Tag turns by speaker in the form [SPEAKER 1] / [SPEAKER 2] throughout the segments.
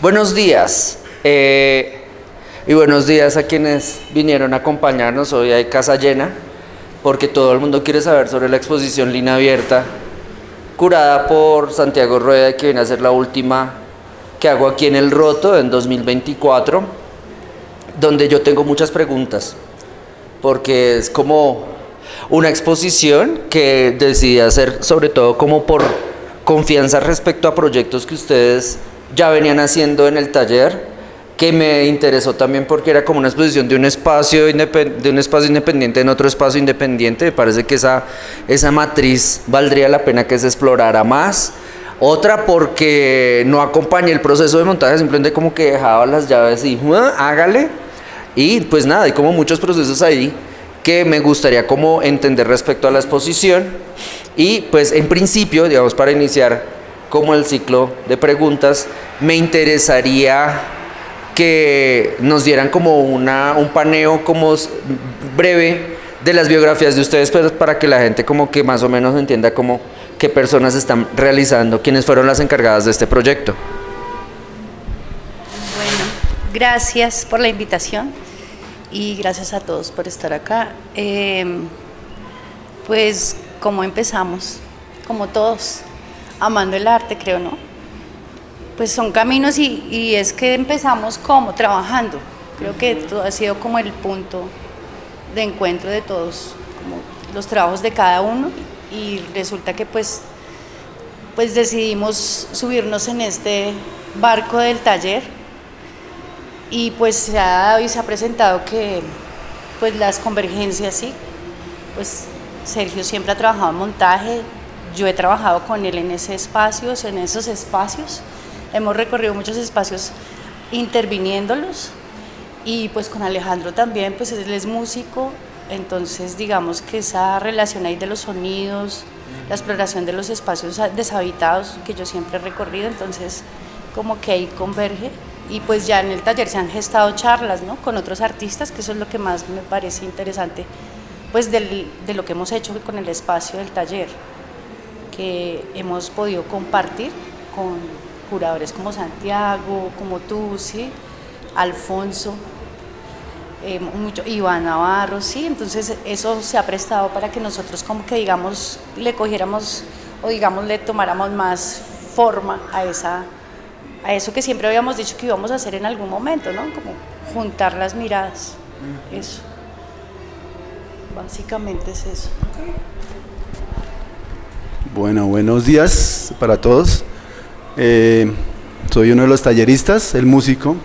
[SPEAKER 1] Buenos días y buenos días a quienes vinieron a acompañarnos. Hoy hay casa llena porque todo el mundo quiere saber sobre la exposición Línea Abierta curada por Santiago Rueda, que viene a ser la última que hago aquí en El Roto en 2024, donde yo tengo muchas preguntas porque es como una exposición que decidí hacer sobre todo como por confianza respecto a proyectos que ustedes ya venían haciendo en el taller, que me interesó también porque era como una exposición de un espacio independiente en otro espacio independiente. Me parece que esa matriz valdría la pena que se explorara más. Otra porque no acompañé el proceso de montaje, simplemente como que dejaba las llaves y hágale. Y pues nada, hay como muchos procesos ahí que me gustaría como entender respecto a la exposición. Y pues en principio, digamos, para iniciar como el ciclo de preguntas, me interesaría que nos dieran como un paneo como breve de las biografías de ustedes, pues, para que la gente como que más o menos entienda como qué personas están realizando, quiénes fueron las encargadas de este proyecto.
[SPEAKER 2] Bueno, gracias por la invitación y gracias a todos por estar acá. Pues como empezamos, como todos, amando el arte, creo, ¿no? Pues son caminos y es que empezamos como trabajando. Creo que todo ha sido como el punto de encuentro de todos, como los trabajos de cada uno, y resulta que pues decidimos subirnos en este barco del taller y pues se ha dado y se ha presentado que pues las convergencias, sí, pues Sergio siempre ha trabajado en montaje, yo he trabajado con él en esos espacios. Hemos recorrido muchos espacios interviniéndolos, y pues con Alejandro también, pues él es músico, entonces digamos que esa relación ahí de los sonidos, la exploración de los espacios deshabitados que yo siempre he recorrido, entonces como que ahí converge. Y pues ya en el taller se han gestado charlas, ¿no?, con otros artistas, que eso es lo que más me parece interesante, pues de lo que hemos hecho con el espacio del taller, que hemos podido compartir con curadores como Santiago, como tú, ¿sí?, Alfonso, Iván Navarro, ¿sí? Entonces eso se ha prestado para que nosotros como que digamos le cogiéramos o digamos le tomáramos más forma a eso que siempre habíamos dicho que íbamos a hacer en algún momento, ¿no? Como juntar las miradas, eso. Básicamente es eso.
[SPEAKER 3] Bueno, buenos días para todos. Soy uno de los talleristas, el músico.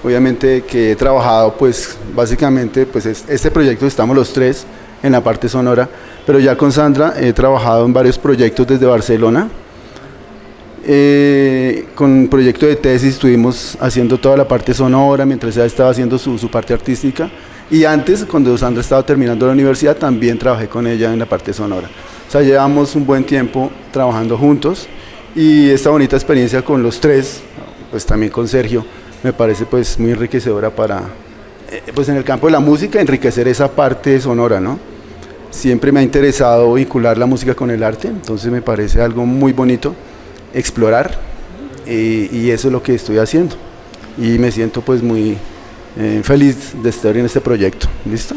[SPEAKER 3] Obviamente que he trabajado, pues básicamente, pues este proyecto estamos los tres en la parte sonora, pero ya con Sandra he trabajado en varios proyectos desde Barcelona. Con el proyecto de tesis estuvimos haciendo toda la parte sonora mientras ella estaba haciendo su parte artística, y antes, cuando Sandra estaba terminando la universidad, también trabajé con ella en la parte sonora. O sea, llevamos un buen tiempo trabajando juntos, y esta bonita experiencia con los tres, pues también con Sergio, me parece pues muy enriquecedora para, pues en el campo de la música, enriquecer esa parte sonora, ¿no? Siempre me ha interesado vincular la música con el arte, entonces me parece algo muy bonito explorar, y eso es lo que estoy haciendo, y me siento pues muy feliz de estar en este proyecto. ¿Listo?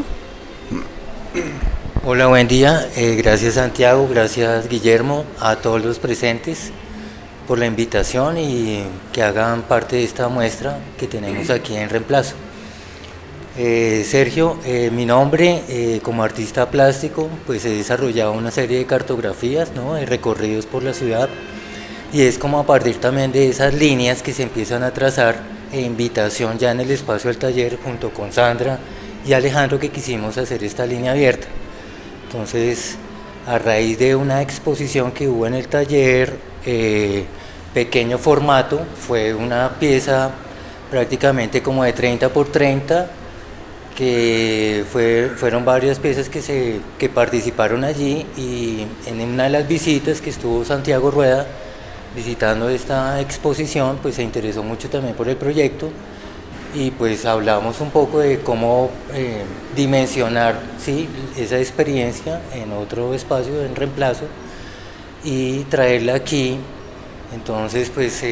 [SPEAKER 4] Hola, buen día. Gracias Santiago, gracias Guillermo, a todos los presentes por la invitación y que hagan parte de esta muestra que tenemos aquí en Reemplazo. Sergio, mi nombre, como artista plástico, pues he desarrollado una serie de cartografías, ¿no?, de recorridos por la ciudad, y es como a partir también de esas líneas que se empiezan a trazar, invitación ya en el espacio del taller junto con Sandra y Alejandro, que quisimos hacer esta línea abierta. Entonces, a raíz de una exposición que hubo en el taller, pequeño formato, fue una pieza prácticamente como de 30 por 30, que fueron varias piezas que participaron allí, y en una de las visitas que estuvo Santiago Rueda visitando esta exposición, pues se interesó mucho también por el proyecto, y pues hablamos un poco de cómo dimensionar, ¿sí?, esa experiencia en otro espacio, en Reemplazo, y traerla aquí Entonces, pues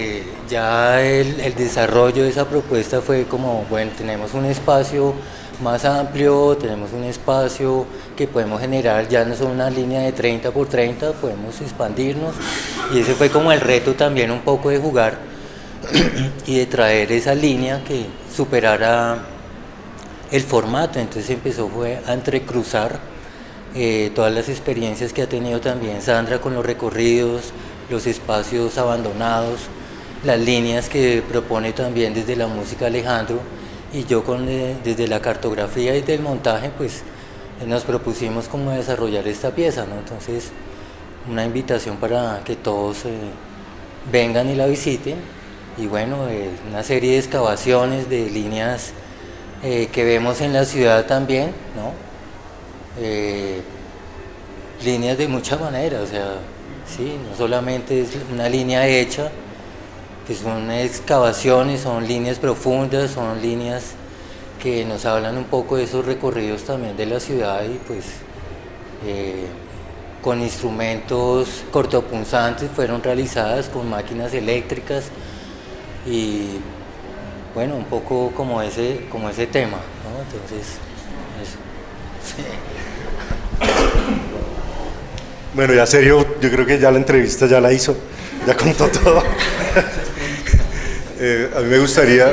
[SPEAKER 4] ya el desarrollo de esa propuesta fue como, bueno, tenemos un espacio más amplio, tenemos un espacio que podemos generar, ya no son una línea de 30 por 30, podemos expandirnos, y ese fue como el reto también un poco de jugar y de traer esa línea que superara el formato. Entonces empezó fue a entrecruzar todas las experiencias que ha tenido también Sandra con los recorridos, los espacios abandonados, las líneas que propone también desde la música Alejandro, y yo desde la cartografía y del montaje, pues nos propusimos como desarrollar esta pieza, ¿no? Entonces, una invitación para que todos vengan y la visiten, y bueno, una serie de excavaciones de líneas que vemos en la ciudad también, ¿no? Líneas de muchas maneras, o sea, sí, no solamente es una línea hecha, que son excavaciones, son líneas profundas, son líneas que nos hablan un poco de esos recorridos también de la ciudad, y pues con instrumentos cortopunzantes fueron realizadas con máquinas eléctricas, y bueno, un poco como ese tema, ¿no? Entonces, eso. Sí.
[SPEAKER 5] Bueno, ya serio, yo creo que ya la entrevista ya la hizo, ya contó todo. A mí me gustaría...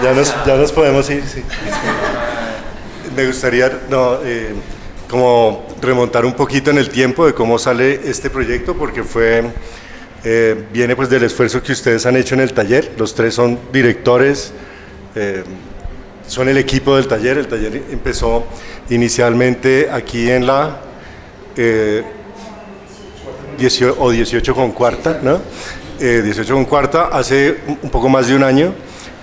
[SPEAKER 5] No, ya nos podemos ir, sí. Me gustaría como remontar un poquito en el tiempo de cómo sale este proyecto, porque viene pues del esfuerzo que ustedes han hecho en el taller. Los tres son directores, son el equipo del taller. El taller empezó inicialmente aquí en la 18 con cuarta, ¿no? 18 con cuarta, hace un poco más de un año,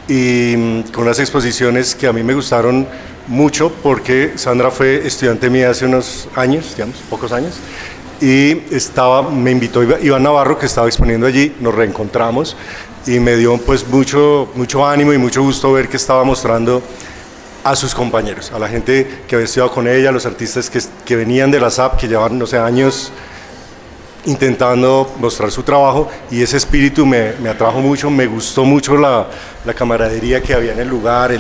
[SPEAKER 5] y con unas exposiciones que a mí me gustaron mucho, porque Sandra fue estudiante mía hace unos años, digamos, pocos años, y me invitó Iván Navarro, que estaba exponiendo allí, nos reencontramos, y me dio pues mucho ánimo y mucho gusto ver que estaba mostrando a sus compañeros, a la gente que había estudiado con ella, a los artistas que venían de la SAP, que llevaban, no sé, años intentando mostrar su trabajo, y ese espíritu me atrajo mucho. Me gustó mucho la camaradería que había en el lugar,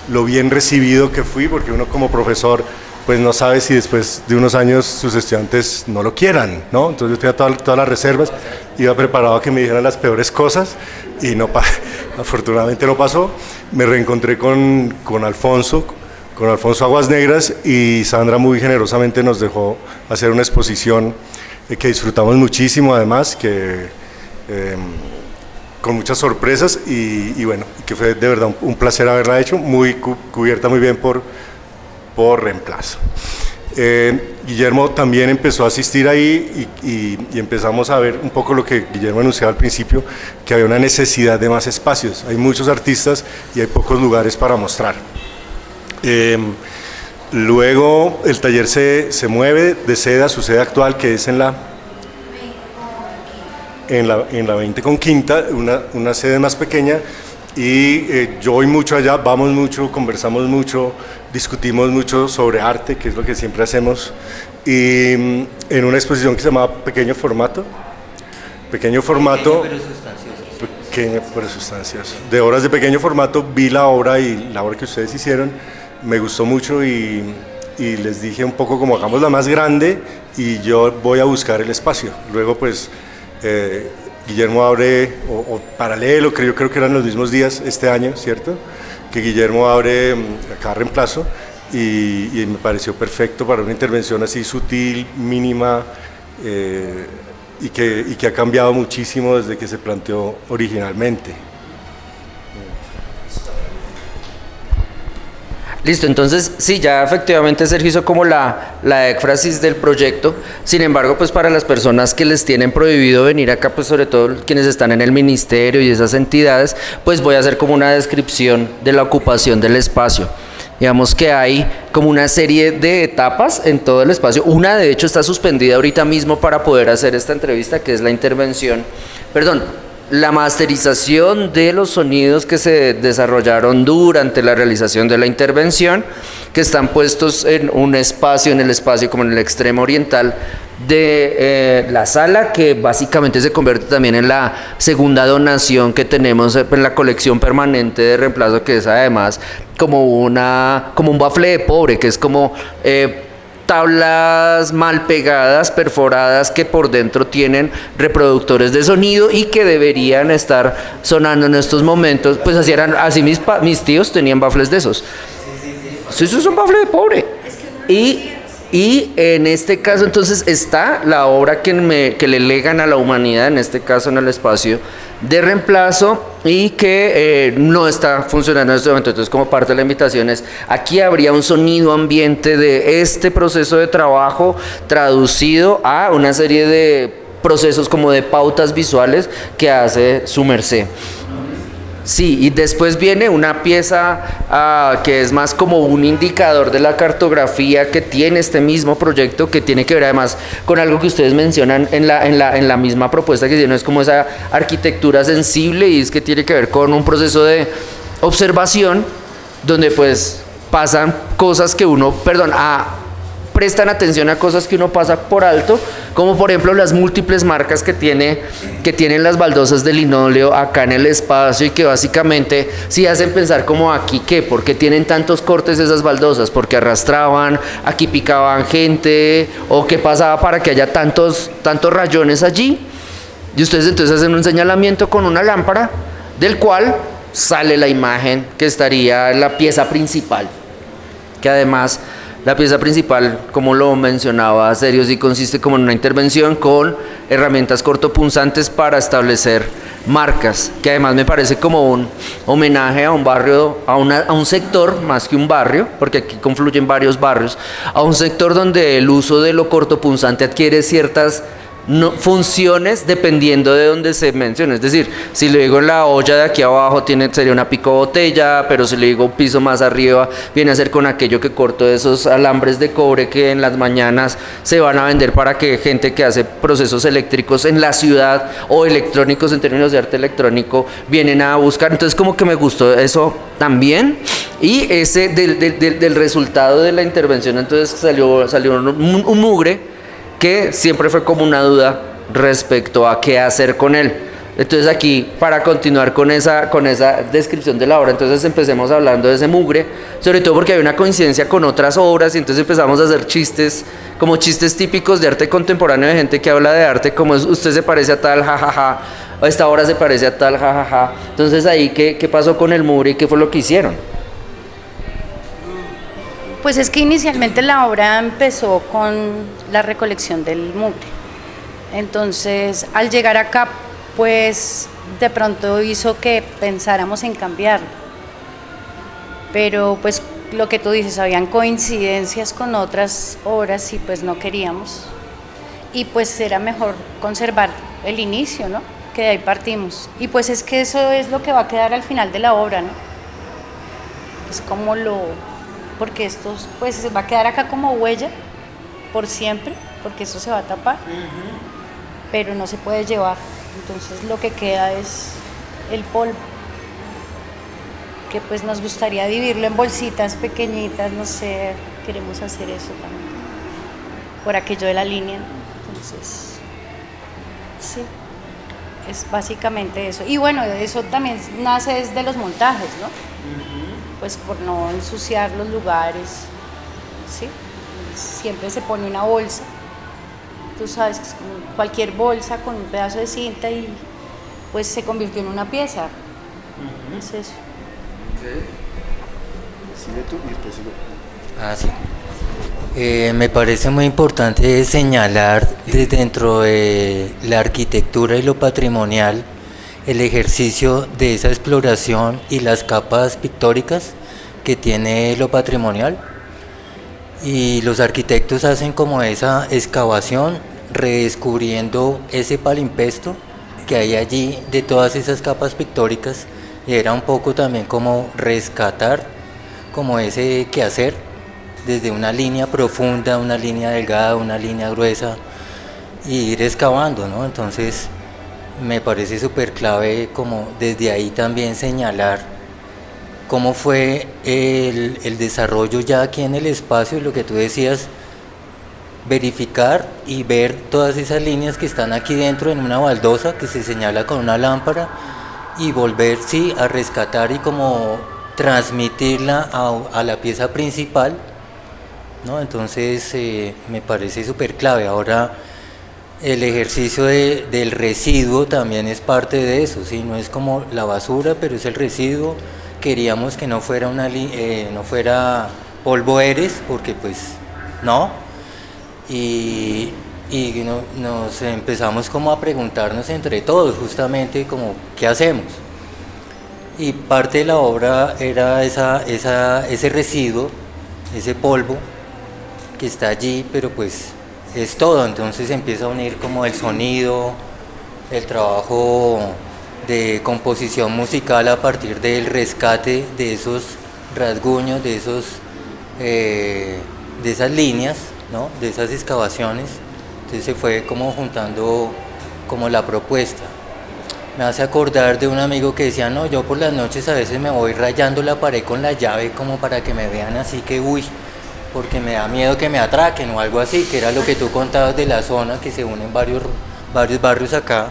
[SPEAKER 5] lo bien recibido que fui, porque uno como profesor pues no sabe si después de unos años sus estudiantes no lo quieran, ¿no? Entonces yo tenía todas las reservas, iba preparado a que me dijeran las peores cosas, y afortunadamente no pasó. Me reencontré con Alfonso Aguas Negras, y Sandra muy generosamente nos dejó hacer una exposición que disfrutamos muchísimo, además, con muchas sorpresas, y bueno, que fue de verdad un placer haberla hecho, muy cubierta muy bien por reemplazo. Guillermo también empezó a asistir ahí, y empezamos a ver un poco lo que Guillermo anunciaba al principio, que había una necesidad de más espacios. Hay muchos artistas y hay pocos lugares para mostrar. Luego el taller se mueve de sede a su sede actual, que es en la 20 con Quinta, una sede más pequeña, y yo voy mucho allá, vamos mucho, conversamos mucho, discutimos mucho sobre arte, que es lo que siempre hacemos, y en una exposición que se llama Pequeño Formato, pequeño pero sustancioso, de obras de pequeño formato, vi la obra que ustedes hicieron, me gustó mucho, y les dije un poco como hagámosla más grande y yo voy a buscar el espacio. Luego pues Guillermo abre, o paralelo, yo creo que eran los mismos días este año, ¿cierto? Que Guillermo abre cada reemplazo, y me pareció perfecto para una intervención así sutil, mínima, y que ha cambiado muchísimo desde que se planteó originalmente.
[SPEAKER 1] Listo, entonces sí, ya efectivamente Sergio hizo como la éfrasis del proyecto. Sin embargo, pues para las personas que les tienen prohibido venir acá, pues sobre todo quienes están en el ministerio y esas entidades, pues voy a hacer como una descripción de la ocupación del espacio. Digamos que hay como una serie de etapas en todo el espacio. Una de hecho está suspendida ahorita mismo para poder hacer esta entrevista, que es la intervención, la masterización de los sonidos que se desarrollaron durante la realización de la intervención, que están puestos en un espacio, en el espacio como en el extremo oriental de la sala, que básicamente se convierte también en la segunda donación que tenemos en la colección permanente de reemplazo, que es además como un bafle de pobre, que es como tablas mal pegadas, perforadas, que por dentro tienen reproductores de sonido y que deberían estar sonando en estos momentos. Pues así mis tíos tenían bafles de esos. Sí, eso es un bafle de pobre. Y en este caso entonces está la obra que le legan a la humanidad, en este caso en el espacio de reemplazo, y que no está funcionando en este momento. Entonces, como parte de la invitación es, aquí habría un sonido ambiente de este proceso de trabajo traducido a una serie de procesos como de pautas visuales que hace su merced. Sí, y después viene una pieza que es más como un indicador de la cartografía que tiene este mismo proyecto, que tiene que ver además con algo que ustedes mencionan en la misma propuesta, que tiene, es como esa arquitectura sensible, y es que tiene que ver con un proceso de observación donde pues pasan cosas que prestan atención a cosas que uno pasa por alto, como por ejemplo las múltiples marcas que tienen las baldosas de linóleo acá en el espacio, y que básicamente sí hacen pensar como aquí ¿por qué tienen tantos cortes esas baldosas? ¿Porque arrastraban, aquí picaban gente, o qué pasaba para que haya tantos rayones allí? Y ustedes entonces hacen un señalamiento con una lámpara, del cual sale la imagen que estaría en la pieza principal, que además la pieza principal, como lo mencionaba Sergio, sí consiste como en una intervención con herramientas cortopunzantes para establecer marcas, que además me parece como un homenaje a un barrio, a un sector más que un barrio, porque aquí confluyen varios barrios, a un sector donde el uso de lo cortopunzante adquiere ciertas funciones dependiendo de donde se mencione. Es decir, si le digo en la olla de aquí abajo sería una pico botella, pero si le digo un piso más arriba viene a ser con aquello que corto de esos alambres de cobre que en las mañanas se van a vender para que gente que hace procesos eléctricos en la ciudad, o electrónicos en términos de arte electrónico, vienen a buscar. Entonces como que me gustó eso también, y ese del resultado de la intervención entonces salió un mugre que siempre fue como una duda respecto a qué hacer con él. Entonces aquí, para continuar con esa descripción de la obra, entonces empecemos hablando de ese mugre, sobre todo porque hay una coincidencia con otras obras, y entonces empezamos a hacer chistes, como chistes típicos de arte contemporáneo, de gente que habla de arte, como usted se parece a tal, jajaja, o esta obra se parece a tal, jajaja. Entonces ahí, ¿qué pasó con el mugre y qué fue lo que hicieron?
[SPEAKER 2] Pues es que inicialmente la obra empezó con la recolección del mugre. Entonces, al llegar acá, pues de pronto hizo que pensáramos en cambiarlo. Pero pues lo que tú dices, habían coincidencias con otras obras y pues no queríamos. Y pues era mejor conservar el inicio, ¿no? Que de ahí partimos. Y pues es que eso es lo que va a quedar al final de la obra, ¿no? Es como porque esto pues va a quedar acá como huella por siempre, porque eso se va a tapar, pero no se puede llevar. Entonces lo que queda es el polvo, que pues nos gustaría dividirlo en bolsitas pequeñitas, no sé, queremos hacer eso también, por aquello de la línea. Entonces, sí, es básicamente eso. Y bueno, eso también nace desde los montajes, ¿no? Pues por no ensuciar los lugares, ¿sí? Siempre se pone una bolsa, tú sabes que es como cualquier bolsa con un pedazo de cinta, y pues se convirtió en una pieza. Es eso.
[SPEAKER 4] Sí. Me parece muy importante señalar desde dentro de la arquitectura y lo patrimonial el ejercicio de esa exploración y las capas pictóricas que tiene lo patrimonial, y los arquitectos hacen como esa excavación redescubriendo ese palimpsesto que hay allí de todas esas capas pictóricas, y era un poco también como rescatar como ese quehacer desde una línea profunda, una línea delgada, una línea gruesa, y ir excavando, ¿no? Entonces me parece súper clave como desde ahí también señalar cómo fue el desarrollo ya aquí en el espacio, lo que tú decías, verificar y ver todas esas líneas que están aquí dentro en una baldosa que se señala con una lámpara y volver, sí, a rescatar y como transmitirla a la pieza principal, ¿no? Entonces me parece súper clave. Ahora el ejercicio del residuo también es parte de eso, ¿sí? No es como la basura, pero es el residuo. Queríamos que no fuera no fuera polvo eres, porque pues no. Y nos empezamos como a preguntarnos entre todos justamente como ¿qué hacemos? Y parte de la obra era ese residuo, ese polvo que está allí, pero pues es todo. Entonces empieza a unir como el sonido, el trabajo de composición musical a partir del rescate de esos rasguños, de esas líneas, ¿no? De esas excavaciones. Entonces se fue como juntando como la propuesta. Me hace acordar de un amigo que decía, no, yo por las noches a veces me voy rayando la pared con la llave como para que me vean así que uy, porque me da miedo que me atraquen o algo así, que era lo que tú contabas de la zona, que se unen varios barrios acá,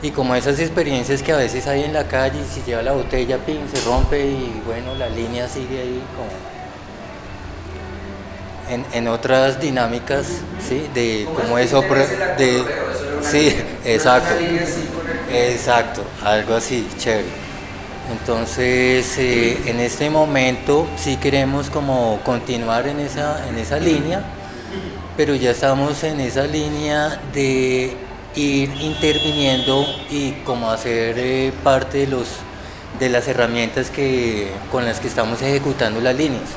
[SPEAKER 4] y como esas experiencias que a veces hay en la calle, si lleva la botella, pin, se rompe y bueno, la línea sigue ahí como en otras dinámicas, ¿sí? De como eso, sí, exacto, algo así, chévere. Entonces, en este momento sí queremos como continuar en esa línea, pero ya estamos en esa línea de ir interviniendo y como hacer parte de las herramientas con las que estamos ejecutando las líneas.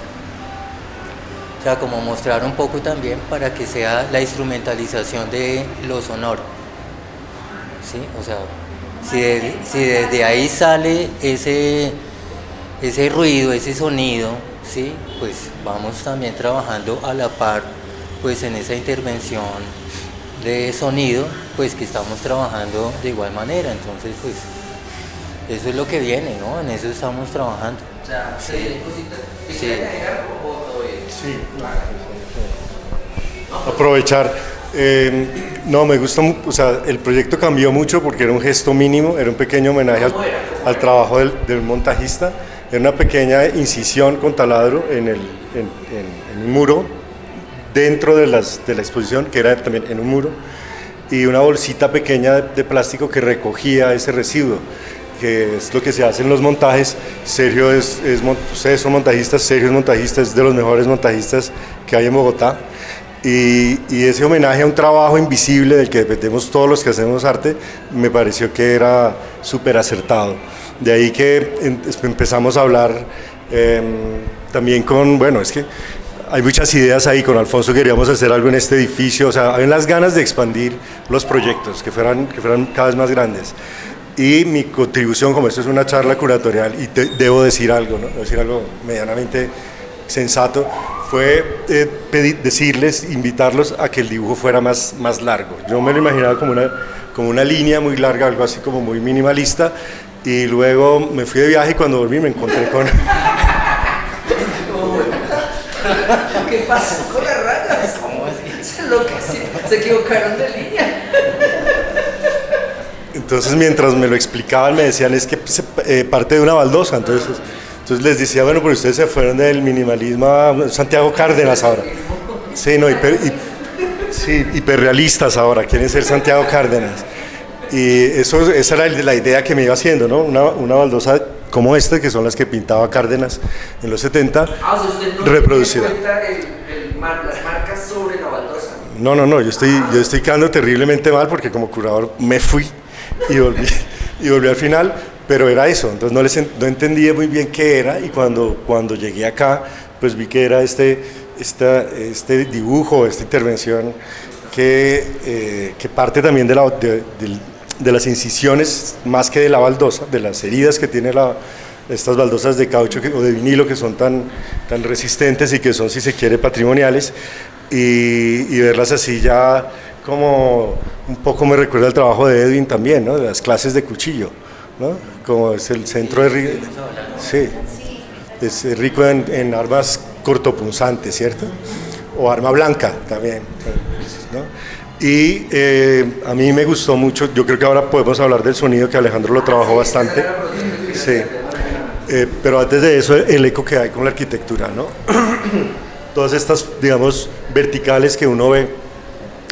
[SPEAKER 4] O sea, como mostrar un poco también para que sea la instrumentalización de lo sonoro, ¿sí? O sea, si desde ahí sale ese ruido, ese sonido, ¿sí? Pues vamos también trabajando a la par, pues en esa intervención de sonido, pues que estamos trabajando de igual manera. Entonces, pues eso es lo que viene, ¿no? En eso estamos trabajando.
[SPEAKER 1] O sea, ¿se vienen cositas?
[SPEAKER 4] Sí.
[SPEAKER 1] ¿Agregar o todo bien?
[SPEAKER 5] Sí, aprovechar. No, me gusta, o sea, el proyecto cambió mucho porque era un gesto mínimo, era un pequeño homenaje al trabajo del montajista, era una pequeña incisión con taladro en un muro dentro de la exposición, que era también en un muro, y una bolsita pequeña de plástico que recogía ese residuo, que es lo que se hace en los montajes. Sergio ustedes son montajistas, Sergio es montajista, es de los mejores montajistas que hay en Bogotá. Y ese homenaje a un trabajo invisible del que dependemos todos los que hacemos arte, me pareció que era súper acertado. De ahí que empezamos a hablar también bueno, es que hay muchas ideas ahí, con Alfonso queríamos hacer algo en este edificio, o sea, hay las ganas de expandir los proyectos, que fueran cada vez más grandes. Y mi contribución, como esto es una charla curatorial, y debo decir algo, ¿no? Debo decir algo medianamente sensato, fue invitarlos a que el dibujo fuera más largo. Yo me lo imaginaba como una línea muy larga, algo así como muy minimalista, y luego me fui de viaje y cuando volví me encontré con...
[SPEAKER 1] ¿Qué pasó con las rayas? ¿Cómo así? Se equivocaron de línea.
[SPEAKER 5] Entonces, mientras me lo explicaban, me decían, es que parte de una baldosa. Entonces les decía, bueno, pero ustedes se fueron del minimalismo a Santiago Cárdenas ahora. Sí, no, hiperrealistas ahora, quieren ser Santiago Cárdenas. Y esa era la idea que me iba haciendo, ¿no? Una baldosa como esta, que son las que pintaba Cárdenas en los 70,
[SPEAKER 1] O sea, usted no
[SPEAKER 5] reproducida.
[SPEAKER 1] tiene en cuenta las marcas sobre la baldosa.
[SPEAKER 5] No, yo estoy quedando terriblemente mal porque como curador me fui y volví al final, pero era eso. Entonces no entendía muy bien qué era, y cuando llegué acá, pues vi que era este dibujo, esta intervención que parte también de las incisiones, más que de la baldosa, de las heridas que tiene estas baldosas de caucho o de vinilo, que son tan resistentes y que son, si se quiere, patrimoniales, y verlas así ya como un poco me recuerda al trabajo de Edwin también, ¿no? De las clases de cuchillo, ¿no? Como es el centro de... Sí, es rico en armas cortopunzantes, ¿cierto? O arma blanca también, ¿no? Y a mí me gustó mucho, yo creo que ahora podemos hablar del sonido, que Alejandro lo trabajó bastante, sí. Pero antes de eso, el eco que hay con la arquitectura, ¿no? Todas estas, digamos, verticales que uno ve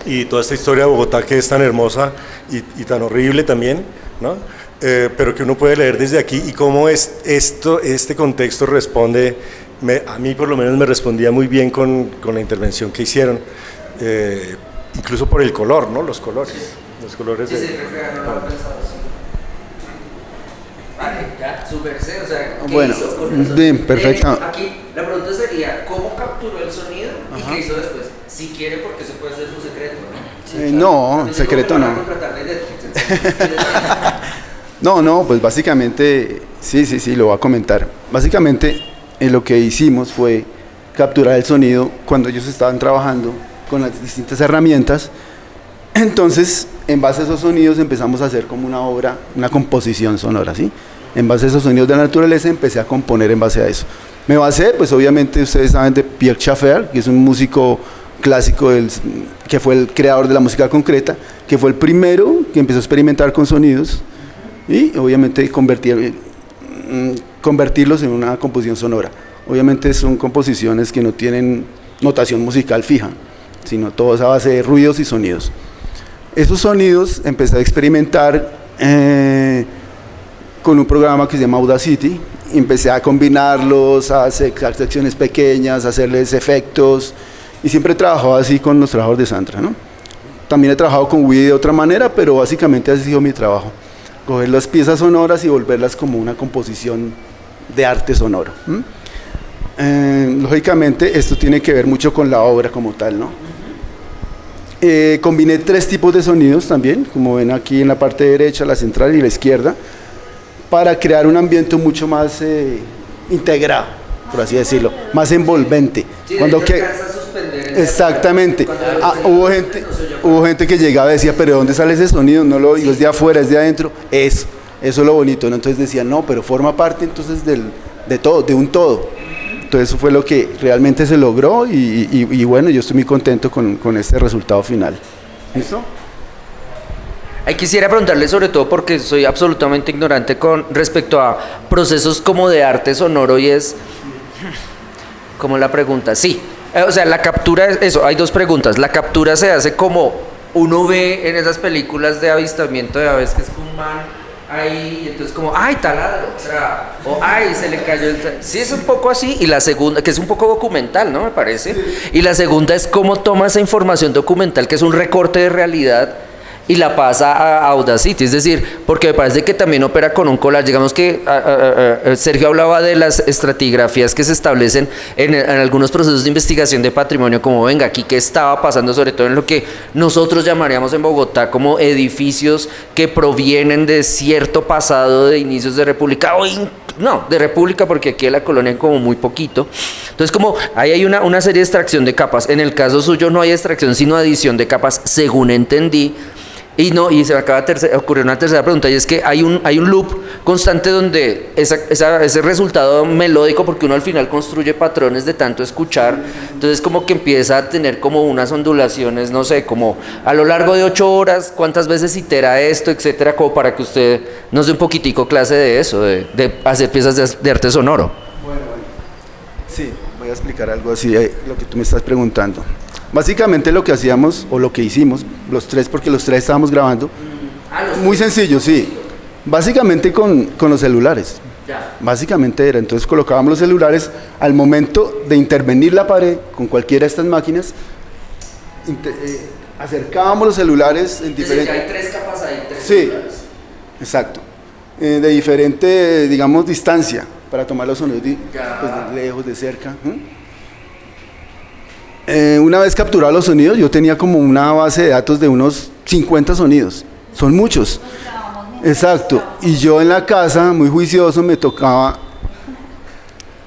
[SPEAKER 5] y toda esta historia de Bogotá que es tan hermosa y tan horrible también, ¿no? Pero que uno puede leer desde aquí y cómo este contexto responde, a mí por lo menos me respondía muy bien con la intervención que hicieron, incluso por el color, ¿no? Los colores de...
[SPEAKER 1] Vale, ya, su merced, o sea, ¿qué
[SPEAKER 3] Bueno,
[SPEAKER 1] hizo con eso?
[SPEAKER 3] bien, perfecto.
[SPEAKER 1] Aquí la pregunta sería, ¿cómo capturó el sonido y qué hizo después? Si quiere, porque eso puede ser su secreto, ¿no?
[SPEAKER 3] No,
[SPEAKER 1] Pues
[SPEAKER 3] secreto
[SPEAKER 1] ¿cómo me van
[SPEAKER 3] no.
[SPEAKER 1] a contratar de Netflix?
[SPEAKER 3] No, pues básicamente, sí, lo voy a comentar. Básicamente, lo que hicimos fue capturar el sonido cuando ellos estaban trabajando con las distintas herramientas. Entonces, en base a esos sonidos empezamos a hacer como una obra, una composición sonora, ¿sí? En base a esos sonidos de la naturaleza empecé a componer en base a eso. Me basé, pues obviamente ustedes saben de Pierre Schaeffer, que es un músico clásico que fue el creador de la música concreta, que fue el primero que empezó a experimentar con sonidos y obviamente convertirlos en una composición sonora. Obviamente son composiciones que no tienen notación musical fija, sino todo es a base de ruidos y sonidos. Esos sonidos empecé a experimentar con un programa que se llama Audacity. Empecé a combinarlos, a hacer secciones pequeñas, a hacerles efectos, y siempre he trabajado así con los trabajos de Sandra, ¿no? También he trabajado con Wii de otra manera, pero básicamente así ha sido mi trabajo. Coger las piezas sonoras y volverlas como una composición de arte sonoro. Lógicamente esto tiene que ver mucho con la obra como tal, ¿no? Combiné 3 tipos de sonidos también, como ven aquí en la parte derecha, la central y la izquierda, para crear un ambiente mucho más integrado, por así decirlo, más envolvente.
[SPEAKER 1] Sí,
[SPEAKER 3] Cuando que, exactamente, hubo gente que llegaba y decía, pero ¿de dónde sale ese sonido? No lo digo, es de afuera, es de adentro. Eso es lo bonito, ¿no? Entonces decía, no, pero forma parte entonces de todo, de un todo. Entonces eso fue lo que realmente se logró y bueno, yo estoy muy contento con este resultado final. ¿Listo?
[SPEAKER 1] Ahí quisiera preguntarle sobre todo porque soy absolutamente ignorante con respecto a procesos como de arte sonoro y es como la pregunta, sí, o sea, la captura, eso, hay 2 preguntas, la captura se hace como uno ve en esas películas de avistamiento de aves que es como un man ahí, y entonces como, ay, taladro, o ay, se le cayó sí, es un poco así, y la segunda, que es un poco documental, ¿no? Me parece, y la segunda es cómo toma esa información documental, que es un recorte de realidad, y la pasa a Audacity, es decir, porque me parece que también opera con un collage. Digamos que Sergio hablaba de las estratigrafías que se establecen en algunos procesos de investigación de patrimonio, como venga, aquí qué estaba pasando, sobre todo en lo que nosotros llamaríamos en Bogotá como edificios que provienen de cierto pasado de inicios de República, de República, porque aquí en la colonia hay como muy poquito. Entonces, como ahí hay una serie de extracción de capas. En el caso suyo no hay extracción, sino adición de capas, según entendí. Y se me acaba de ocurrir una tercera pregunta, y es que hay un loop constante donde ese resultado melódico, porque uno al final construye patrones de tanto escuchar, entonces como que empieza a tener como unas ondulaciones, no sé, como a lo largo de 8 horas, cuántas veces itera esto, etcétera, como para que usted nos dé un poquitico clase de eso, de hacer piezas de arte sonoro.
[SPEAKER 3] Bueno, sí, voy a explicar algo así, lo que tú me estás preguntando. Básicamente lo que hacíamos, o lo que hicimos, los 3, porque los 3 estábamos grabando, muy sencillo, sí, básicamente con los celulares, básicamente era, entonces colocábamos los celulares, al momento de intervenir la pared con cualquiera de estas máquinas, acercábamos los celulares en diferentes...
[SPEAKER 1] Hay 3 capas ahí, 3
[SPEAKER 3] sí,
[SPEAKER 1] celulares.
[SPEAKER 3] Exacto, de diferente, digamos, distancia, para tomar los sonidos pues, de lejos, de cerca. Una vez capturados los sonidos, yo tenía como una base de datos de unos 50 sonidos, son muchos. Exacto, y yo en la casa, muy juicioso, me tocaba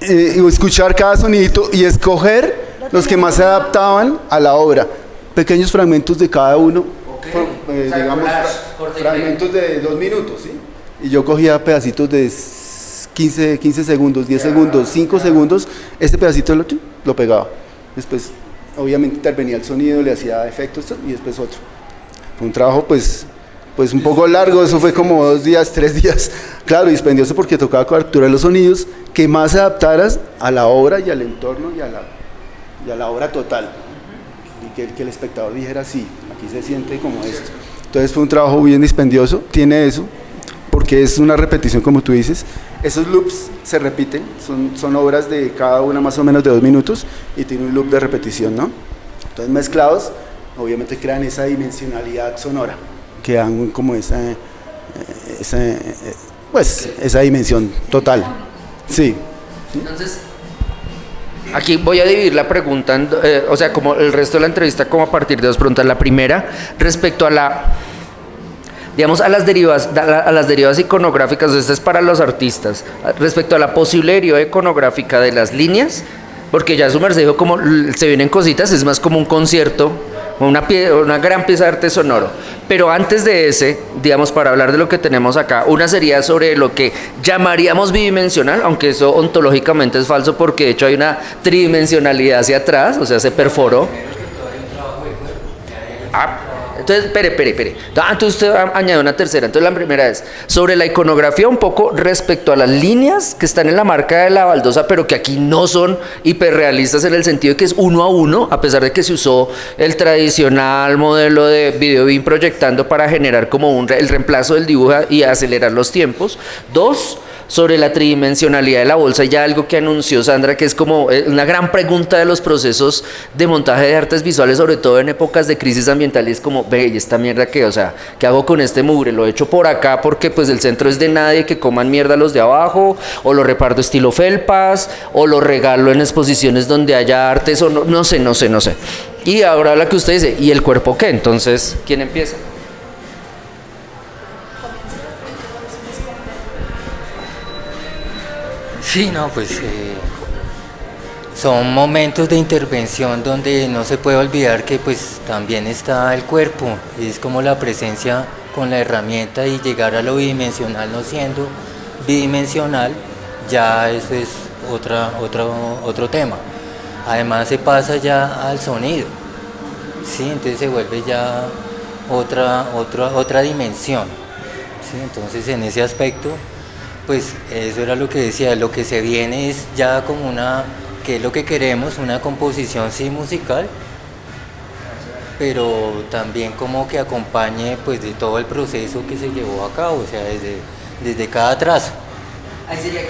[SPEAKER 3] escuchar cada sonidito y escoger los que más se adaptaban a la obra. pequeños fragmentos de cada uno,
[SPEAKER 1] O sea,
[SPEAKER 3] digamos,
[SPEAKER 1] collage, corte y
[SPEAKER 3] fragmentos de 2 minutos, ¿sí? Y yo cogía pedacitos de 15 segundos, 10 segundos, 5 segundos, este pedacito lo pegaba. Después, obviamente, intervenía el sonido, le hacía efectos y después otro. Fue un trabajo, pues un poco largo, eso fue como 2 días, 3 días, claro, dispendioso porque tocaba capturar los sonidos que más se adaptaras a la obra y al entorno y a la obra total. Y que el espectador dijera, sí, aquí se siente como esto. Entonces fue un trabajo bien dispendioso, tiene eso, porque es una repetición como tú dices. Esos loops se repiten, son obras de cada una más o menos de 2 minutos y tiene un loop de repetición, ¿no? Entonces mezclados, obviamente crean esa dimensionalidad sonora, que dan como esa dimensión total. Sí.
[SPEAKER 1] Entonces, aquí voy a dividir la pregunta, o sea, como el resto de la entrevista, como a partir de 2 preguntas. La primera, respecto a digamos, a las derivas iconográficas, esta es para los artistas, respecto a la posible deriva iconográfica de las líneas, porque ya su merced dijo como se vienen cositas, es más como un concierto, una gran pieza de arte sonoro. Pero antes de ese, digamos, para hablar de lo que tenemos acá, una sería sobre lo que llamaríamos bidimensional, aunque eso ontológicamente es falso porque de hecho hay una tridimensionalidad hacia atrás, o sea, se perforó. Entonces, espere. Entonces usted añadió una tercera. Entonces la primera es sobre la iconografía un poco respecto a las líneas que están en la marca de la baldosa, pero que aquí no son hiperrealistas en el sentido de que es 1 a 1, a pesar de que se usó el tradicional modelo de video beam proyectando para generar como el reemplazo del dibujo y acelerar los tiempos. 2, sobre la tridimensionalidad de la bolsa, ya algo que anunció Sandra, que es como una gran pregunta de los procesos de montaje de artes visuales, sobre todo en épocas de crisis ambiental, y es como, ve, ¿y esta mierda qué? O sea, ¿qué hago con este mugre? ¿Lo echo por acá porque pues el centro es de nadie, que coman mierda los de abajo? ¿O lo reparto estilo felpas? ¿O lo regalo en exposiciones donde haya artes? O no sé. Y ahora la que usted dice, ¿y el cuerpo qué? Entonces, ¿quién empieza?
[SPEAKER 4] Sí, no, pues son momentos de intervención donde no se puede olvidar que pues también está el cuerpo, y es como la presencia con la herramienta y llegar a lo bidimensional no siendo bidimensional, ya eso es otro tema. Además se pasa ya al sonido, ¿sí? Entonces se vuelve ya otra dimensión, ¿sí? Entonces en ese aspecto, pues eso era lo que decía, lo que se viene es ya como que es lo que queremos, una composición sí musical, pero también como que acompañe pues de todo el proceso que se llevó a cabo, o sea, desde cada trazo.
[SPEAKER 1] Ahí sería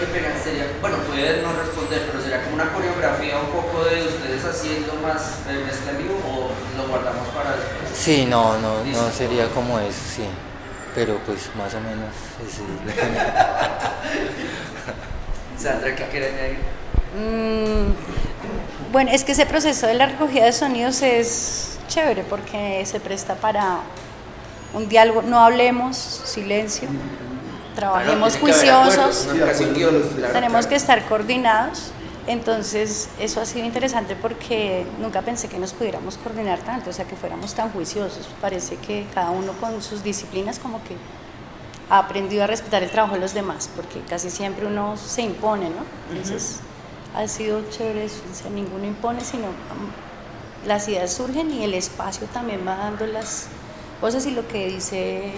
[SPEAKER 1] bueno, puede no responder, pero sería como una coreografía un poco de ustedes haciendo más mezcla en vivo, o lo guardamos para después.
[SPEAKER 4] Sí, no sería como eso, sí. Pero pues más o menos sí.
[SPEAKER 1] Sandra, ¿qué quiere añadir?
[SPEAKER 2] Bueno, es que ese proceso de la recogida de sonidos es chévere porque se presta para un diálogo, no hablemos, silencio, trabajemos juiciosos, tenemos que estar coordinados. Entonces eso ha sido interesante porque nunca pensé que nos pudiéramos coordinar tanto, o sea, que fuéramos tan juiciosos. Parece que cada uno con sus disciplinas como que ha aprendido a respetar el trabajo de los demás, porque casi siempre uno se impone, ¿no? Entonces ha sido chévere eso, o sea, ninguno impone, sino las ideas surgen y el espacio también va dando las cosas, y lo que dice,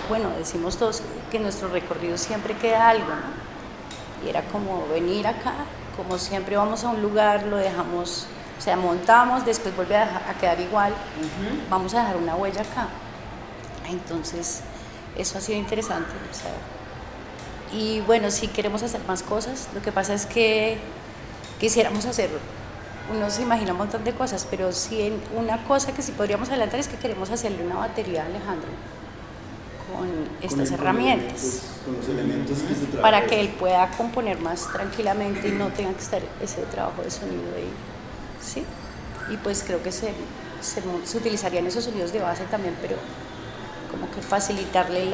[SPEAKER 2] bueno, decimos todos que en nuestro recorrido siempre queda algo, ¿no? Y era como venir acá, como siempre vamos a un lugar, lo dejamos, o sea, montamos, después vuelve a quedar igual, vamos a dejar una huella acá. Entonces, eso ha sido interesante, o sea, y bueno, sí queremos hacer más cosas, lo que pasa es que quisiéramos hacerlo. Uno se imagina un montón de cosas, pero sí una cosa que sí podríamos adelantar es que queremos hacerle una batería a Alejandro con estas herramientas,
[SPEAKER 3] con los elementos que se trabajan,
[SPEAKER 2] para que él pueda componer más tranquilamente y no tenga que estar ese trabajo de sonido ahí, ¿sí? Y pues creo que se utilizarían esos sonidos de base también, pero como que facilitarle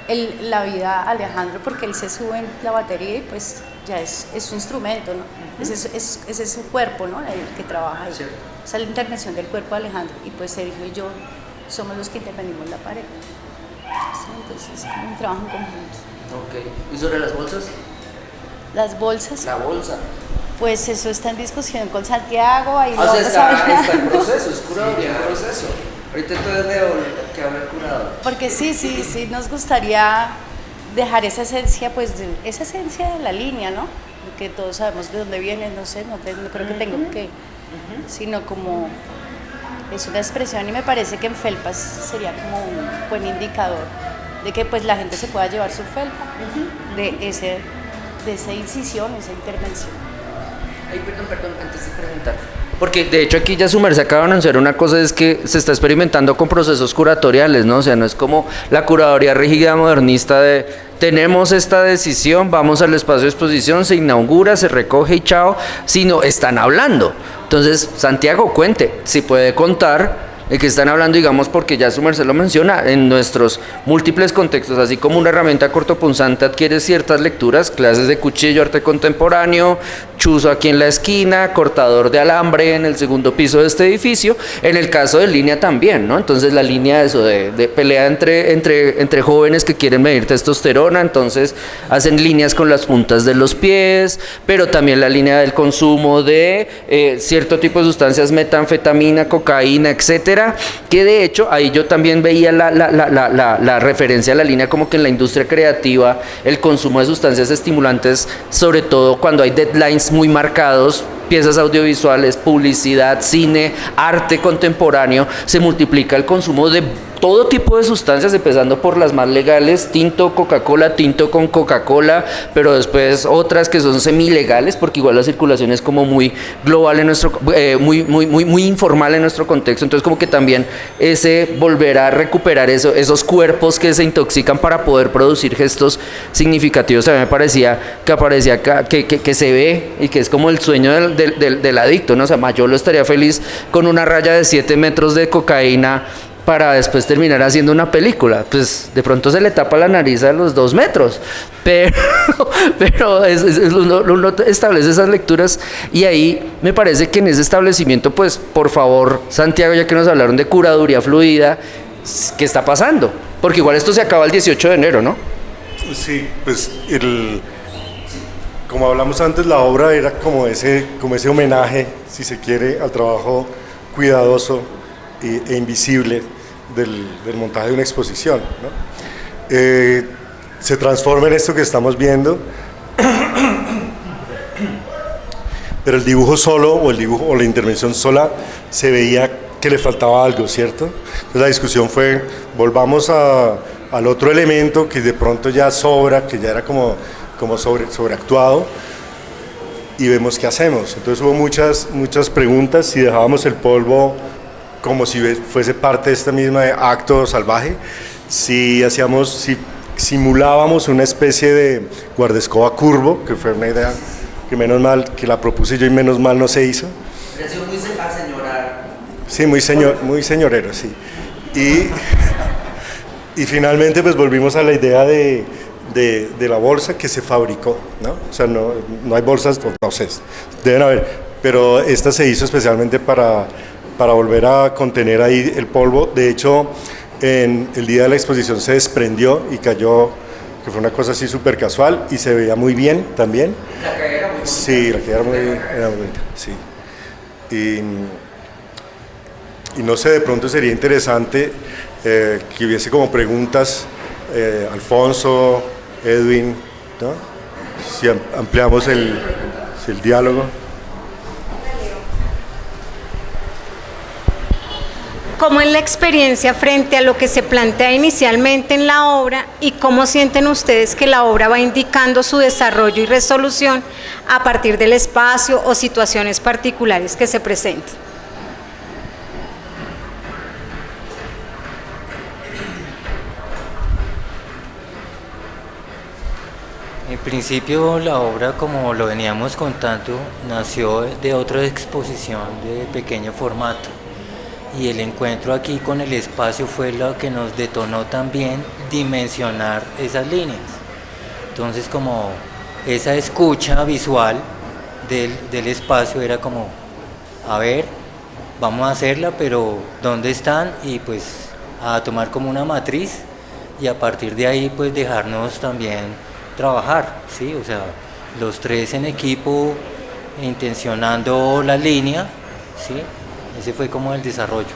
[SPEAKER 2] la vida a Alejandro, porque él se sube en la batería y pues ya es su instrumento, ¿no? Ese es su cuerpo, ¿no? El que trabaja ahí.
[SPEAKER 1] Cierto.
[SPEAKER 2] Esa es la intervención del cuerpo de Alejandro, y pues Sergio y yo somos los que intervenimos la pared. Sí, entonces es como un trabajo en conjunto.
[SPEAKER 1] Ok. ¿Y sobre las bolsas?
[SPEAKER 2] Las bolsas,
[SPEAKER 1] La bolsa.
[SPEAKER 2] pues eso está en discusión con Santiago, ahí lo
[SPEAKER 1] O sea,
[SPEAKER 2] vamos a ver.
[SPEAKER 1] está en proceso, es curaduría en proceso. Ahorita entonces leo que habla el curador.
[SPEAKER 2] Porque sí nos gustaría dejar esa esencia, pues esa esencia de la línea, ¿no? Que todos sabemos de dónde viene, no sé, no creo que tengo que, sino como es una expresión, y me parece que en felpas sería como un buen indicador de que pues la gente se pueda llevar su felpa de esa incisión, esa intervención.
[SPEAKER 1] Ay, perdón, antes de preguntar. Porque de hecho aquí ya su merced acaba de anunciar una cosa, es que se está experimentando con procesos curatoriales, ¿no? O sea, no es como la curaduría rígida modernista de tenemos esta decisión, vamos al espacio de exposición, se inaugura, se recoge y chao, sino están hablando. Entonces, Santiago, cuente, si puede contar de qué están hablando, digamos, porque ya su merced lo menciona, en nuestros múltiples contextos, así como una herramienta cortopunzante adquiere ciertas lecturas, clases de cuchillo, arte contemporáneo, chuzo aquí en la esquina, cortador de alambre en el segundo piso de este edificio, en el caso de línea también, ¿no? Entonces la línea de pelea entre jóvenes que quieren medir testosterona, entonces hacen líneas con las puntas de los pies, pero también la línea del consumo de cierto tipo de sustancias, metanfetamina, cocaína, etcétera, que de hecho ahí yo también veía la referencia a la línea como que en la industria creativa el consumo de sustancias estimulantes, sobre todo cuando hay deadlines muy marcados, piezas audiovisuales, publicidad, cine, arte contemporáneo, se multiplica el consumo de todo tipo de sustancias, empezando por las más legales, tinto, Coca-Cola, tinto con Coca-Cola, pero después otras que son semilegales, porque igual la circulación es como muy global en nuestro, muy informal en nuestro contexto, entonces como que también ese volver a recuperar esos cuerpos que se intoxican para poder producir gestos significativos, también me parecía que aparecía acá, que se ve y que es como el sueño del adicto, ¿no? O sea, Mayolo estaría feliz con una raya de 7 metros de cocaína para después terminar haciendo una película. Pues de pronto se le tapa la nariz a los 2 metros, pero uno establece esas lecturas, y ahí me parece que en ese establecimiento, pues por favor, Santiago, ya que nos hablaron de curaduría fluida, ¿qué está pasando? Porque igual esto se acaba el 18 de enero, ¿no?
[SPEAKER 5] Sí, pues como hablamos antes, la obra era como ese homenaje, si se quiere, al trabajo cuidadoso e invisible del montaje de una exposición, ¿no? Se transforma en esto que estamos viendo, pero el dibujo solo o la intervención sola se veía que le faltaba algo, ¿cierto? Entonces la discusión fue, volvamos al otro elemento que de pronto ya sobra, que ya era como sobreactuado, y vemos qué hacemos. Entonces hubo muchas preguntas, si dejábamos el polvo como si fuese parte de este mismo acto salvaje, si simulábamos una especie de guardaescoba curvo, que fue una idea que menos mal que la propuse yo y menos mal no se hizo.
[SPEAKER 1] Ha sido muy señorar.
[SPEAKER 5] Sí, muy señorero, sí. Y finalmente pues volvimos a la idea de la bolsa que se fabricó, ¿no? O sea, no hay bolsas, no sé, deben haber, pero esta se hizo especialmente para volver a contener ahí el polvo. De hecho, en el día de la exposición se desprendió y cayó, que fue una cosa así súper casual, y se veía muy bien también.
[SPEAKER 1] La caída era muy bonita.
[SPEAKER 5] Sí, la caída era muy bonita, sí. Y no sé, de pronto sería interesante que hubiese como preguntas, Alfonso, Edwin, ¿no? Si ampliamos el diálogo.
[SPEAKER 6] ¿Cómo es la experiencia frente a lo que se plantea inicialmente en la obra, y cómo sienten ustedes que la obra va indicando su desarrollo y resolución a partir del espacio o situaciones particulares que se presenten?
[SPEAKER 4] En principio la obra, como lo veníamos contando, nació de otra exposición de pequeño formato, y el encuentro aquí con el espacio fue lo que nos detonó también dimensionar esas líneas. Entonces como esa escucha visual del espacio era como, a ver, vamos a hacerla, pero ¿dónde están? Y pues a tomar como una matriz y a partir de ahí pues dejarnos también trabajar, ¿sí? O sea, los tres en equipo intencionando la línea, ¿sí? Ese fue como el desarrollo.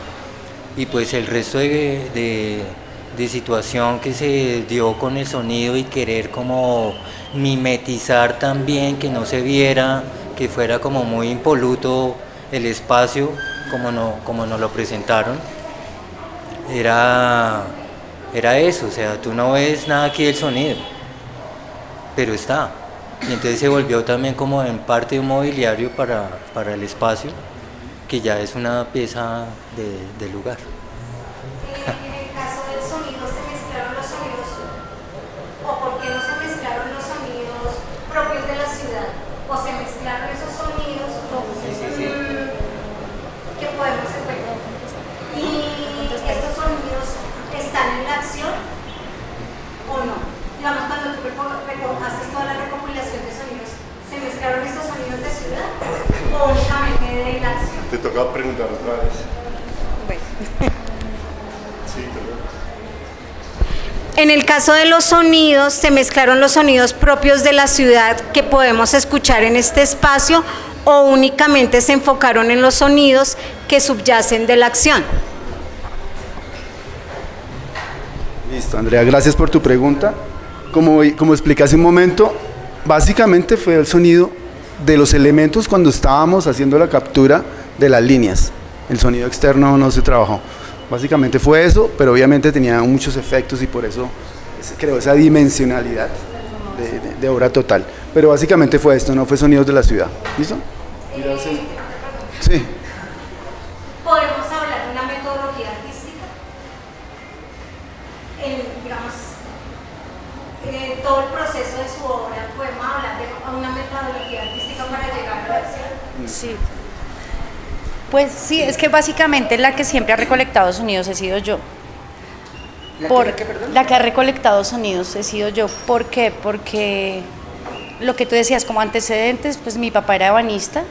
[SPEAKER 4] Y pues el resto de situación que se dio con el sonido y querer como mimetizar también, que no se viera, que fuera como muy impoluto el espacio, como nos lo presentaron, era eso, o sea, tú no ves nada aquí del sonido, pero está. Y entonces se volvió también como en parte de un mobiliario para el espacio, que ya es una pieza del lugar.
[SPEAKER 6] En el caso del sonido, ¿se mezclaron los sonidos? ¿O por qué no se mezclaron los sonidos propios de la ciudad? ¿O se mezclaron esos sonidos que podemos encontrar? ¿Y estos sonidos están en la acción o no? Digamos, cuando tú haces toda la recopilación de sonidos, ¿se mezclaron estos sonidos de ciudad o únicamente de la acción?
[SPEAKER 5] Te toca preguntar otra vez.
[SPEAKER 6] Bueno.
[SPEAKER 5] Sí, perdón.
[SPEAKER 6] En el caso de los sonidos, se mezclaron los sonidos propios de la ciudad que podemos escuchar en este espacio o únicamente se enfocaron en los sonidos que subyacen de la acción.
[SPEAKER 3] Listo, Andrea, gracias por tu pregunta. Como expliqué hace un momento, básicamente fue el sonido de los elementos cuando estábamos haciendo la captura de las líneas. El sonido externo no se trabajó. Básicamente fue eso, pero obviamente tenía muchos efectos y por eso creó esa dimensionalidad de obra total. Pero básicamente fue esto, no fue sonidos de la ciudad. ¿Listo? Sí.
[SPEAKER 6] ¿Podemos hablar de una metodología artística? Digamos, todo el proceso de su obra, ¿podemos hablar de una metodología artística para llegar a la acción?
[SPEAKER 2] Sí. Pues sí, es que básicamente la que siempre ha recolectado sonidos he sido yo. La que ha recolectado sonidos he sido yo. ¿Por qué? Porque lo que tú decías como antecedentes, pues mi papá era ebanista,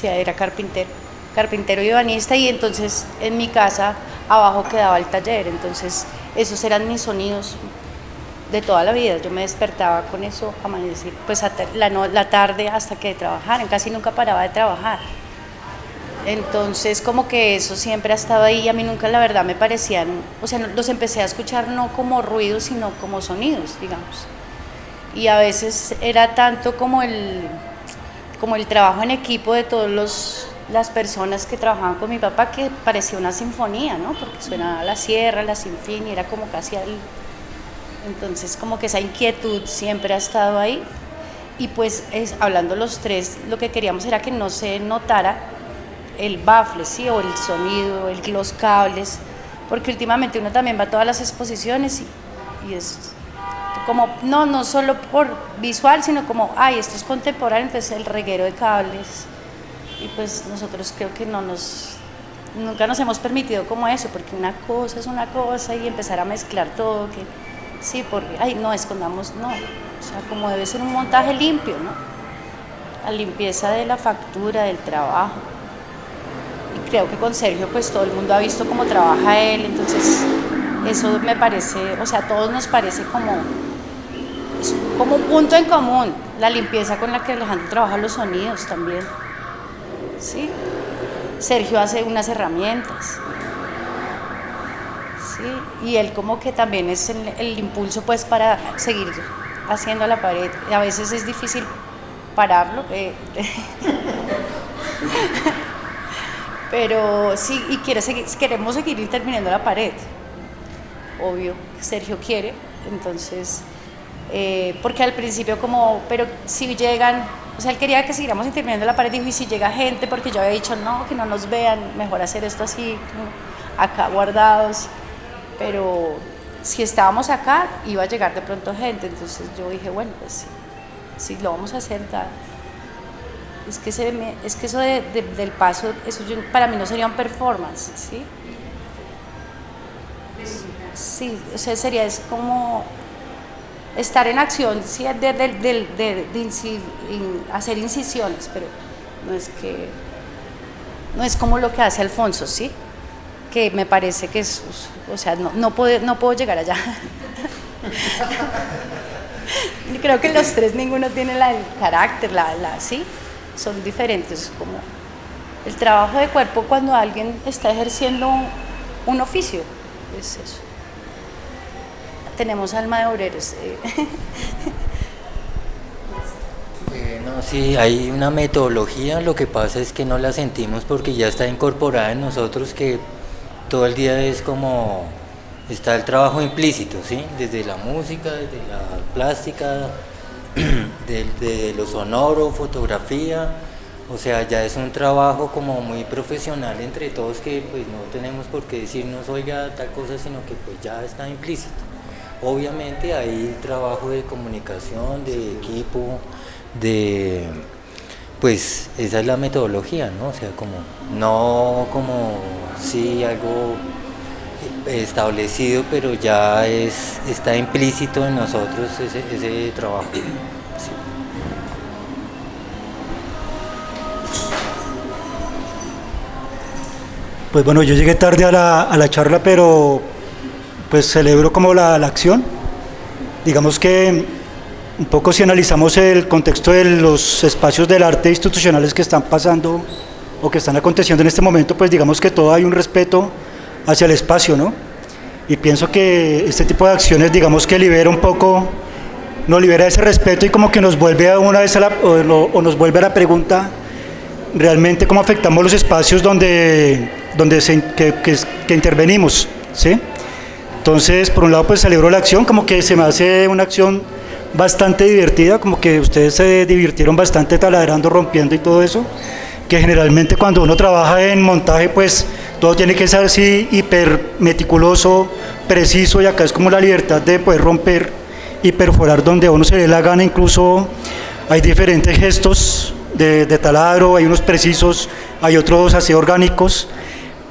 [SPEAKER 2] era carpintero y ebanista, y entonces en mi casa abajo quedaba el taller, entonces esos eran mis sonidos de toda la vida. Yo me despertaba con eso, amanecer, pues la tarde hasta que trabajaran, casi nunca paraba de trabajar. Entonces como que eso siempre ha estado ahí y a mí nunca la verdad me parecían, o sea, los empecé a escuchar no como ruidos sino como sonidos, digamos. Y a veces era tanto como el trabajo en equipo de todas las personas que trabajaban con mi papá que parecía una sinfonía, ¿no? Porque suenaba la sierra, la sinfonía, era como casi ahí. Entonces como que esa inquietud siempre ha estado ahí y pues hablando los tres, lo que queríamos era que no se notara el bafle, ¿sí? O el sonido, los cables, porque últimamente uno también va a todas las exposiciones y es como, no solo por visual, sino como, esto es contemporáneo, entonces el reguero de cables, y pues nosotros creo que nunca nos hemos permitido como eso, porque una cosa es una cosa y empezar a mezclar todo, que sí, porque, no escondamos, no, o sea, como debe ser un montaje limpio, ¿no? La limpieza de la factura, del trabajo. Creo que con Sergio pues todo el mundo ha visto cómo trabaja él, entonces eso me parece, o sea, a todos nos parece como un punto en común, la limpieza con la que Alejandro trabaja los sonidos también, ¿sí? Sergio hace unas herramientas, ¿sí? Y él como que también es el impulso pues para seguir haciendo la pared, a veces es difícil pararlo, pero sí, y queremos seguir terminando la pared, obvio, Sergio quiere, entonces, porque al principio pero si llegan, o sea, él quería que siguiéramos terminando la pared, dijo, y si llega gente, porque yo había dicho, no, que no nos vean, mejor hacer esto así, acá guardados, pero si estábamos acá, iba a llegar de pronto gente, entonces yo dije, bueno, pues sí, lo vamos a hacer, tal. es que eso del paso, eso para mí no sería un performance, ¿sí? Sí, o sea, es como estar en acción, sí, hacer incisiones, pero no es como lo que hace Alfonso, ¿sí? Que me parece que es, o sea, no puedo llegar allá. Creo que los tres ninguno tiene el carácter, sí, son diferentes, como el trabajo de cuerpo cuando alguien está ejerciendo un oficio, es eso. Tenemos alma de obreros.
[SPEAKER 4] Bueno, sí, hay una metodología, lo que pasa es que no la sentimos porque ya está incorporada en nosotros, que todo el día es como, está el implícito, ¿sí? Desde la música, desde la plástica, de lo sonoro, fotografía, o sea, ya es un trabajo como muy profesional entre todos que pues no tenemos por qué decirnos, oiga, tal cosa, sino que pues ya está implícito. Obviamente hay trabajo de comunicación, de equipo, pues esa es la metodología, ¿no? O sea, no como sí algo establecido, pero ya está implícito en nosotros ese trabajo. Sí.
[SPEAKER 7] Pues bueno, yo llegué tarde a la charla, pero pues celebro como la acción. Digamos que un poco si analizamos el contexto de los espacios del arte institucionales que están pasando o que están aconteciendo en este momento, pues digamos que todo hay un respeto hacia el espacio, ¿no? Y pienso que este tipo de acciones, digamos que libera un poco, nos libera ese respeto y como que nos vuelve a una vez o nos vuelve a la pregunta, realmente cómo afectamos los espacios donde que intervenimos, ¿sí? Entonces, por un lado, pues celebro la acción, como que se me hace una acción bastante divertida, como que ustedes se divirtieron bastante taladrando, rompiendo y todo eso, que generalmente cuando uno trabaja en montaje, pues todo tiene que ser así hiper meticuloso, preciso, y acá es como la libertad de poder romper y perforar donde a uno se le dé la gana. Incluso hay diferentes gestos de taladro, hay unos precisos, hay otros así orgánicos.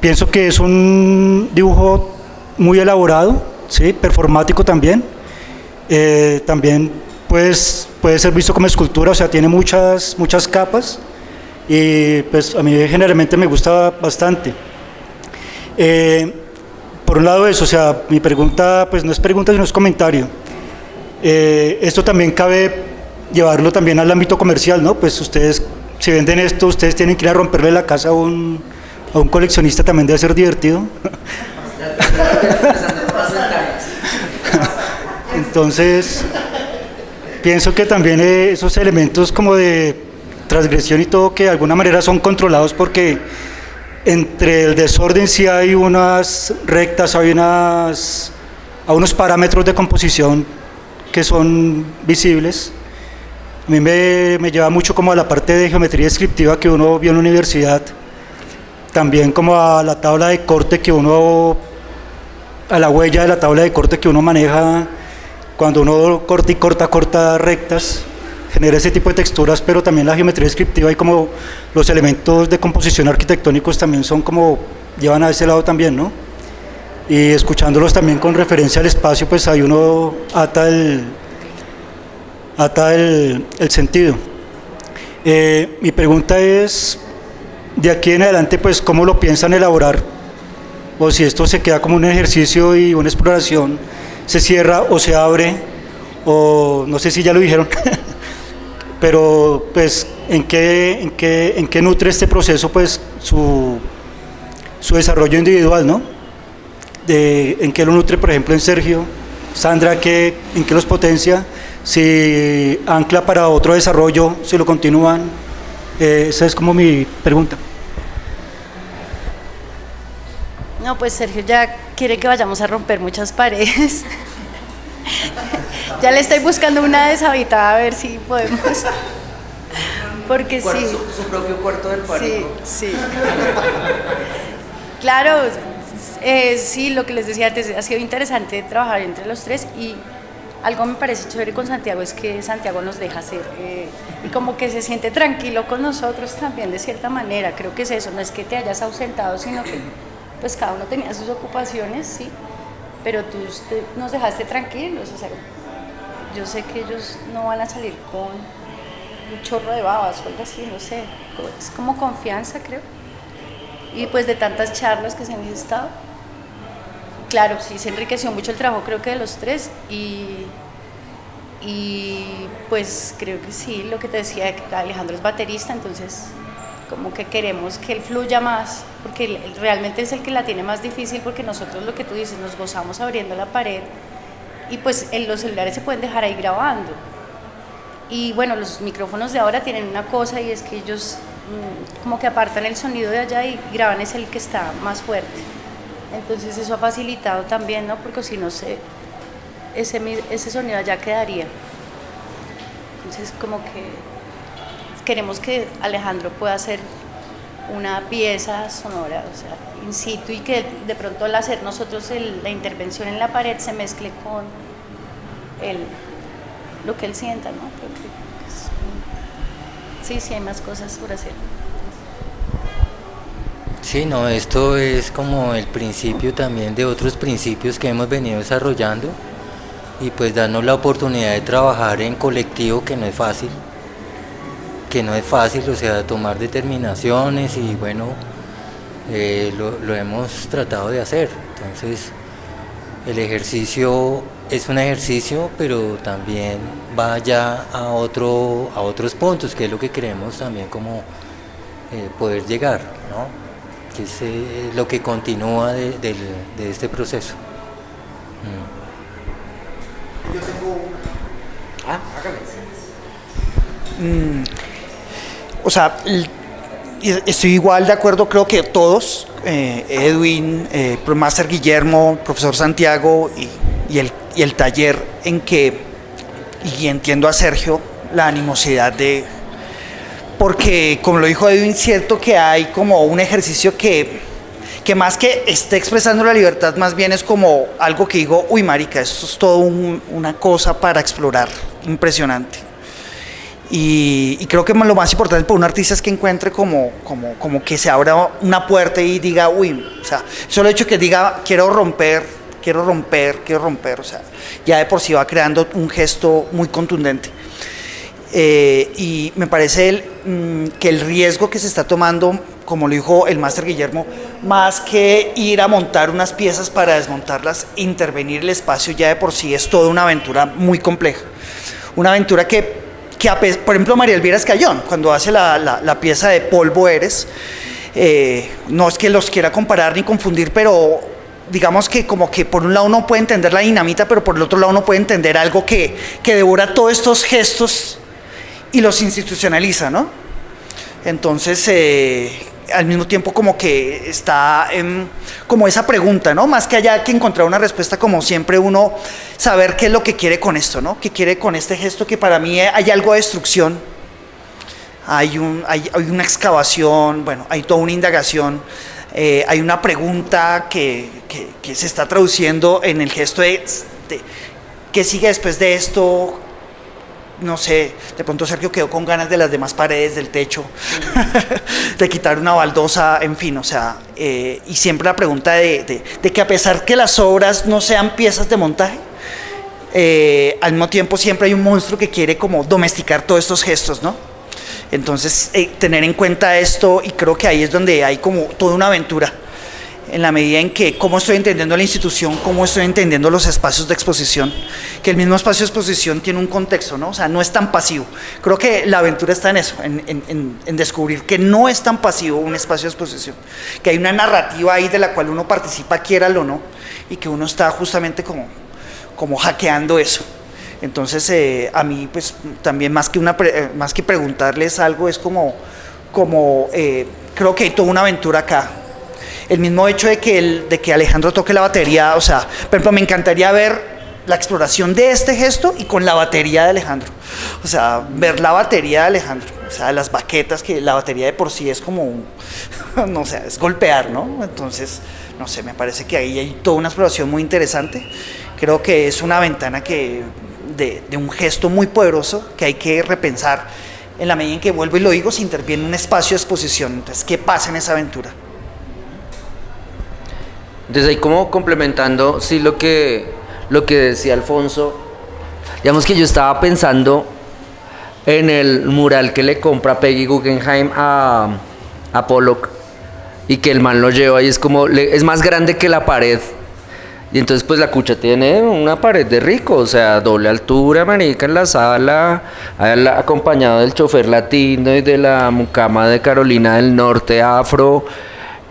[SPEAKER 7] Pienso que es un dibujo muy elaborado, ¿sí? Performático también. También pues, puede ser visto como escultura, o sea, tiene muchas capas y pues a mí generalmente me gusta bastante. Por un lado eso, o sea, mi pregunta pues no es pregunta sino es comentario. Esto también cabe llevarlo también al ámbito comercial, ¿no? Pues ustedes, si venden esto, ustedes tienen que ir a romperle la casa a un coleccionista, también debe ser divertido. Entonces, pienso que también esos elementos como de transgresión y todo, que de alguna manera son controlados, porque entre el desorden sí hay unas rectas, hay unos parámetros de composición que son visibles. A mí me lleva mucho como a la parte de geometría descriptiva que uno vio en la universidad, también como a la tabla de corte a la huella de la tabla de corte que uno maneja cuando uno corta rectas, genera ese tipo de texturas, pero también la geometría descriptiva y como los elementos de composición arquitectónicos también son como, llevan a ese lado también, ¿no? Y escuchándolos también con referencia al espacio, pues ahí uno ata el sentido. Mi pregunta es, de aquí en adelante, pues, ¿cómo lo piensan elaborar? O si esto se queda como un ejercicio y una exploración, se cierra o se abre, o no sé si ya lo dijeron, pero pues, ¿en qué nutre este proceso, pues, su desarrollo individual, ¿no? ¿En qué lo nutre, por ejemplo, en Sergio? Sandra, ¿en qué los potencia? Si ancla para otro desarrollo, si lo continúan. Esa es como mi pregunta.
[SPEAKER 2] No, pues Sergio ya quiere que vayamos a romper muchas paredes. Ya le estoy buscando una deshabitada a ver si podemos. Porque sí.
[SPEAKER 1] Su propio cuarto del pánico.
[SPEAKER 2] Sí. Claro, sí, lo que les decía antes, ha sido interesante trabajar entre los tres y algo me parece chévere con Santiago es que Santiago nos deja hacer y como que se siente tranquilo con nosotros también de cierta manera. Creo que es eso, no es que te hayas ausentado, sino que pues cada uno tenía sus ocupaciones, sí, pero tú nos dejaste tranquilos. O sea, yo sé que ellos no van a salir con un chorro de babas o algo así, no sé, es como confianza, creo. Y pues de tantas charlas que se han gestado, claro, sí, se enriqueció mucho el trabajo, creo que de los tres, y pues creo que sí, lo que te decía, que Alejandro es baterista, entonces como que queremos que él fluya más, porque él realmente es el que la tiene más difícil, porque nosotros, lo que tú dices, nos gozamos abriendo la pared, y pues los celulares se pueden dejar ahí grabando. Y bueno, los micrófonos de ahora tienen una cosa, y es que ellos como que apartan el sonido de allá y graban es el que está más fuerte. Entonces eso ha facilitado también, ¿no? Porque si no, ese sonido allá quedaría. Entonces como que queremos que Alejandro pueda hacer una pieza sonora, o sea, in situ, y que de pronto al hacer nosotros la intervención en la pared se mezcle con lo que él sienta, ¿no? Creo que sí, hay más cosas por hacer.
[SPEAKER 4] Sí, no, esto es como el principio también de otros principios que hemos venido desarrollando, y pues darnos la oportunidad de trabajar en colectivo, que no es fácil, o sea, tomar determinaciones, y bueno, lo hemos tratado de hacer. Entonces el ejercicio es un ejercicio, pero también va ya a otros puntos, que es lo que queremos también como poder llegar, ¿no? Que es lo que continúa de este proceso.
[SPEAKER 8] Yo tengo o sea, estoy igual de acuerdo, creo que todos, Edwin, Máster Guillermo, profesor Santiago y el taller, en que, y entiendo a Sergio, la animosidad porque como lo dijo Edwin, cierto que hay como un ejercicio que más que esté expresando la libertad, más bien es como algo que digo, uy marica, esto es todo una cosa para explorar, impresionante. Y creo que lo más importante para un artista es que encuentre como que se abra una puerta y diga, uy, o sea, solo el hecho que diga, quiero romper, o sea, ya de por sí va creando un gesto muy contundente. Y me parece que el riesgo que se está tomando, como lo dijo el máster Guillermo, más que ir a montar unas piezas para desmontarlas, intervenir el espacio ya de por sí es toda una aventura muy compleja. Una aventura que por ejemplo, María Elvira Escayón, cuando hace la pieza de Polvo Eres, no es que los quiera comparar ni confundir, pero digamos que como que por un lado uno puede entender la dinamita, pero por el otro lado uno puede entender algo que devora todos estos gestos y los institucionaliza, ¿no? Entonces, al mismo tiempo como que está como esa pregunta, ¿no? Más que haya que encontrar una respuesta, como siempre uno saber qué es lo que quiere con esto, ¿no? ¿Qué quiere con este gesto? Que para mí hay algo de destrucción, hay una excavación, bueno, hay toda una indagación, hay una pregunta que se está traduciendo en el gesto de ¿qué sigue después de esto? No sé, de pronto Sergio quedó con ganas de las demás paredes del techo, de quitar una baldosa, en fin, o sea, y siempre la pregunta de que a pesar que las obras no sean piezas de montaje, al mismo tiempo siempre hay un monstruo que quiere como domesticar todos estos gestos, ¿no? Entonces, tener en cuenta esto, y creo que ahí es donde hay como toda una aventura, en la medida en que cómo estoy entendiendo la institución, cómo estoy entendiendo los espacios de exposición, que el mismo espacio de exposición tiene un contexto, ¿no? O sea, no es tan pasivo. Creo que la aventura está en eso, en descubrir que no es tan pasivo un espacio de exposición, que hay una narrativa ahí de la cual uno participa, quiéralo o no, y que uno está justamente como hackeando eso. Entonces, a mí, pues, también más que preguntarles algo, es como creo que hay toda una aventura acá. El mismo hecho de que Alejandro toque la batería, o sea, por ejemplo, me encantaría ver la exploración de este gesto y con la batería de Alejandro. O sea, ver la batería de Alejandro, o sea, las baquetas, que la batería de por sí es como, no sé, es golpear, ¿no? Entonces, no sé, me parece que ahí hay toda una exploración muy interesante. Creo que es una ventana que de un gesto muy poderoso que hay que repensar en la medida en que, vuelvo y lo digo, se interviene un espacio de exposición. Entonces, ¿qué pasa en esa aventura?
[SPEAKER 1] Entonces ahí como complementando, sí, lo que decía Alfonso, digamos que yo estaba pensando en el mural que le compra Peggy Guggenheim a Pollock y que el man lo lleva y es como, es más grande que la pared. Y entonces pues la cucha tiene una pared de rico, o sea, doble altura, manica, en la sala, acompañado del chofer latino y de la mucama de Carolina del Norte afro.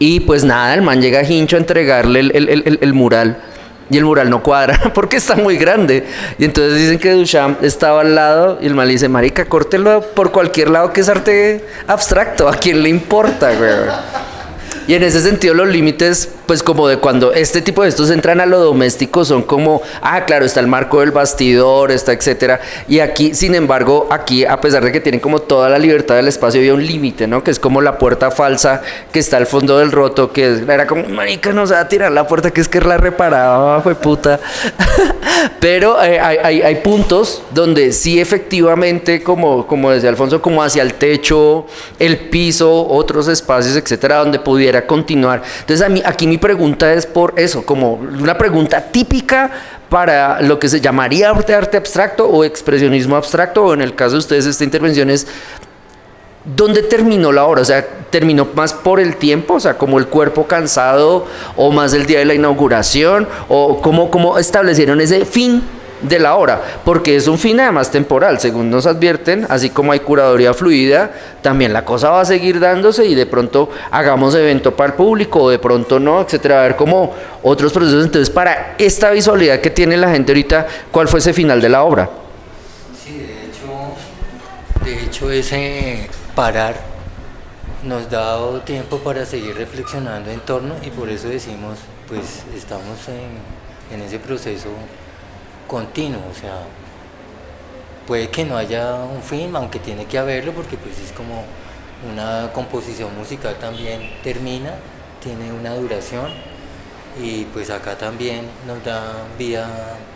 [SPEAKER 1] Y pues nada, el man llega a Hincho a entregarle el mural. Y el mural no cuadra porque está muy grande. Y entonces dicen que Duchamp estaba al lado y el man le dice, marica, córtelo por cualquier lado que es arte abstracto. ¿A quién le importa, güey? Y en ese sentido los límites, pues como de cuando este tipo de estos entran a lo doméstico son como, claro, está el marco del bastidor, está etcétera. Y aquí, sin embargo, aquí a pesar de que tienen como toda la libertad del espacio, había un límite, ¿no? Que es como la puerta falsa que está al fondo del roto, que era como, marica, no se va a tirar la puerta, que es que la reparaba, fue puta. Pero hay puntos donde sí efectivamente, como decía Alfonso, como hacia el techo, el piso, otros espacios, etcétera, donde pudiera continuar. Entonces aquí mi pregunta es por eso, como una pregunta típica para lo que se llamaría arte abstracto o expresionismo abstracto, o en el caso de ustedes esta intervención es ¿dónde terminó la obra? O sea, ¿terminó más por el tiempo? O sea, como el cuerpo cansado, o más el día de la inauguración, o cómo establecieron ese fin de la obra, porque es un fin además temporal, según nos advierten, así como hay curaduría fluida, también la cosa va a seguir dándose y de pronto hagamos evento para el público, o de pronto no, etcétera, a ver como otros procesos. Entonces, para esta visualidad que tiene la gente ahorita, ¿cuál fue ese final de la obra?
[SPEAKER 4] Sí, de hecho ese parar nos ha dado tiempo para seguir reflexionando en torno, y por eso decimos, pues estamos en ese proceso continuo, o sea, puede que no haya un fin, aunque tiene que haberlo, porque pues es como una composición musical también termina, tiene una duración, y pues acá también nos da vía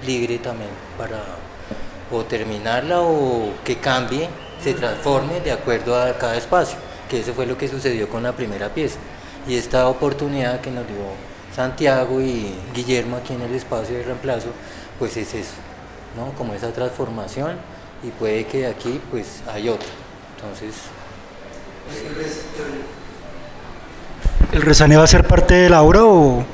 [SPEAKER 4] libre también para o terminarla o que cambie, se transforme de acuerdo a cada espacio, que eso fue lo que sucedió con la primera pieza, y esta oportunidad que nos dio Santiago y Guillermo aquí en el espacio de reemplazo, pues es eso, ¿no? Como esa transformación, y puede que de aquí pues hay otra. Entonces,
[SPEAKER 7] ¿el Rezane va a ser parte de la obra o...?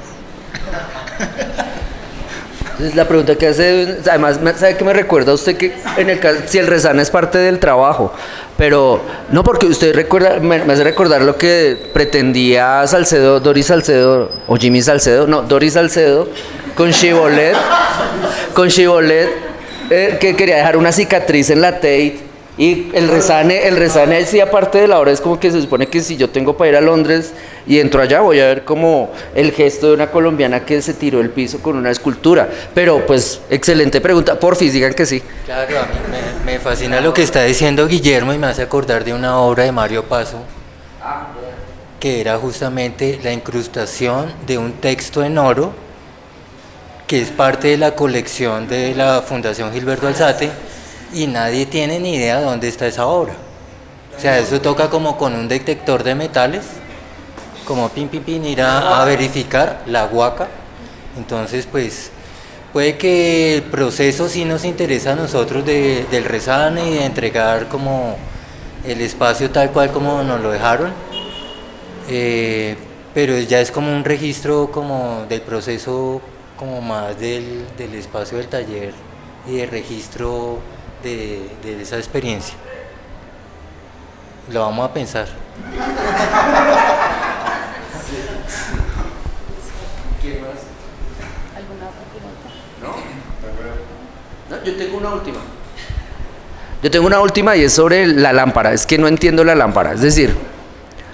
[SPEAKER 1] Entonces la pregunta que hace, además, ¿sabe qué me recuerda a usted? Que en el caso, si el Rezana es parte del trabajo, pero no, porque usted recuerda, me hace recordar lo que pretendía Salcedo, Doris Salcedo, o Jimmy Salcedo, no, Doris Salcedo, con Chibolet, que quería dejar una cicatriz en la Tate. Y el Rezane sí, aparte de la obra, es como que se supone que si yo tengo para ir a Londres y entro allá, voy a ver como el gesto de una colombiana que se tiró el piso con una escultura. Pero pues, excelente pregunta, porfis, digan que sí.
[SPEAKER 4] claro, a mí me fascina lo que está diciendo Guillermo, y me hace acordar de una obra de Mario Paso, que era justamente la incrustación de un texto en oro, que es parte de la colección de la Fundación Gilberto Alzate, y nadie tiene ni idea de dónde está esa obra. O sea, eso toca como con un detector de metales, como pin, ir a verificar la huaca. Entonces, pues, puede que el proceso sí nos interesa a nosotros del Rezane y de entregar como el espacio tal cual como nos lo dejaron, pero ya es como un registro como del proceso, como más del espacio del taller y de registro de esa experiencia. Lo vamos a pensar.
[SPEAKER 1] ¿Quién más?
[SPEAKER 2] ¿Alguna otra pregunta?
[SPEAKER 1] No, yo tengo una última y es sobre la lámpara. Es que no entiendo la lámpara. Es decir,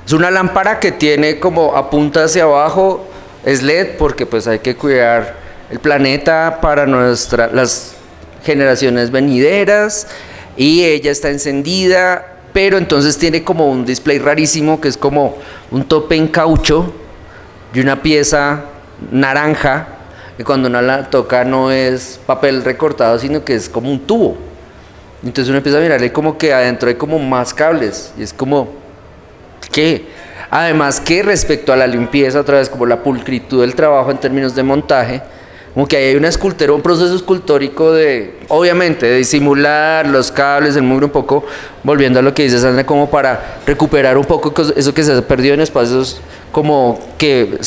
[SPEAKER 1] es una lámpara que tiene como apunta hacia abajo, es LED porque pues hay que cuidar el planeta para las generaciones venideras, y ella está encendida, pero entonces tiene como un display rarísimo que es como un tope en caucho y una pieza naranja, y cuando uno la toca no es papel recortado, sino que es como un tubo. Entonces uno empieza a mirarle como que adentro hay como más cables y es como, ¿qué? Además que respecto a la limpieza, otra vez como la pulcritud del trabajo en términos de montaje, como que ahí hay una escultura, un proceso escultórico de, obviamente, de disimular los cables, el mugre un poco, volviendo a lo que dice Sandra, como para recuperar un poco eso que se ha perdido en espacios como que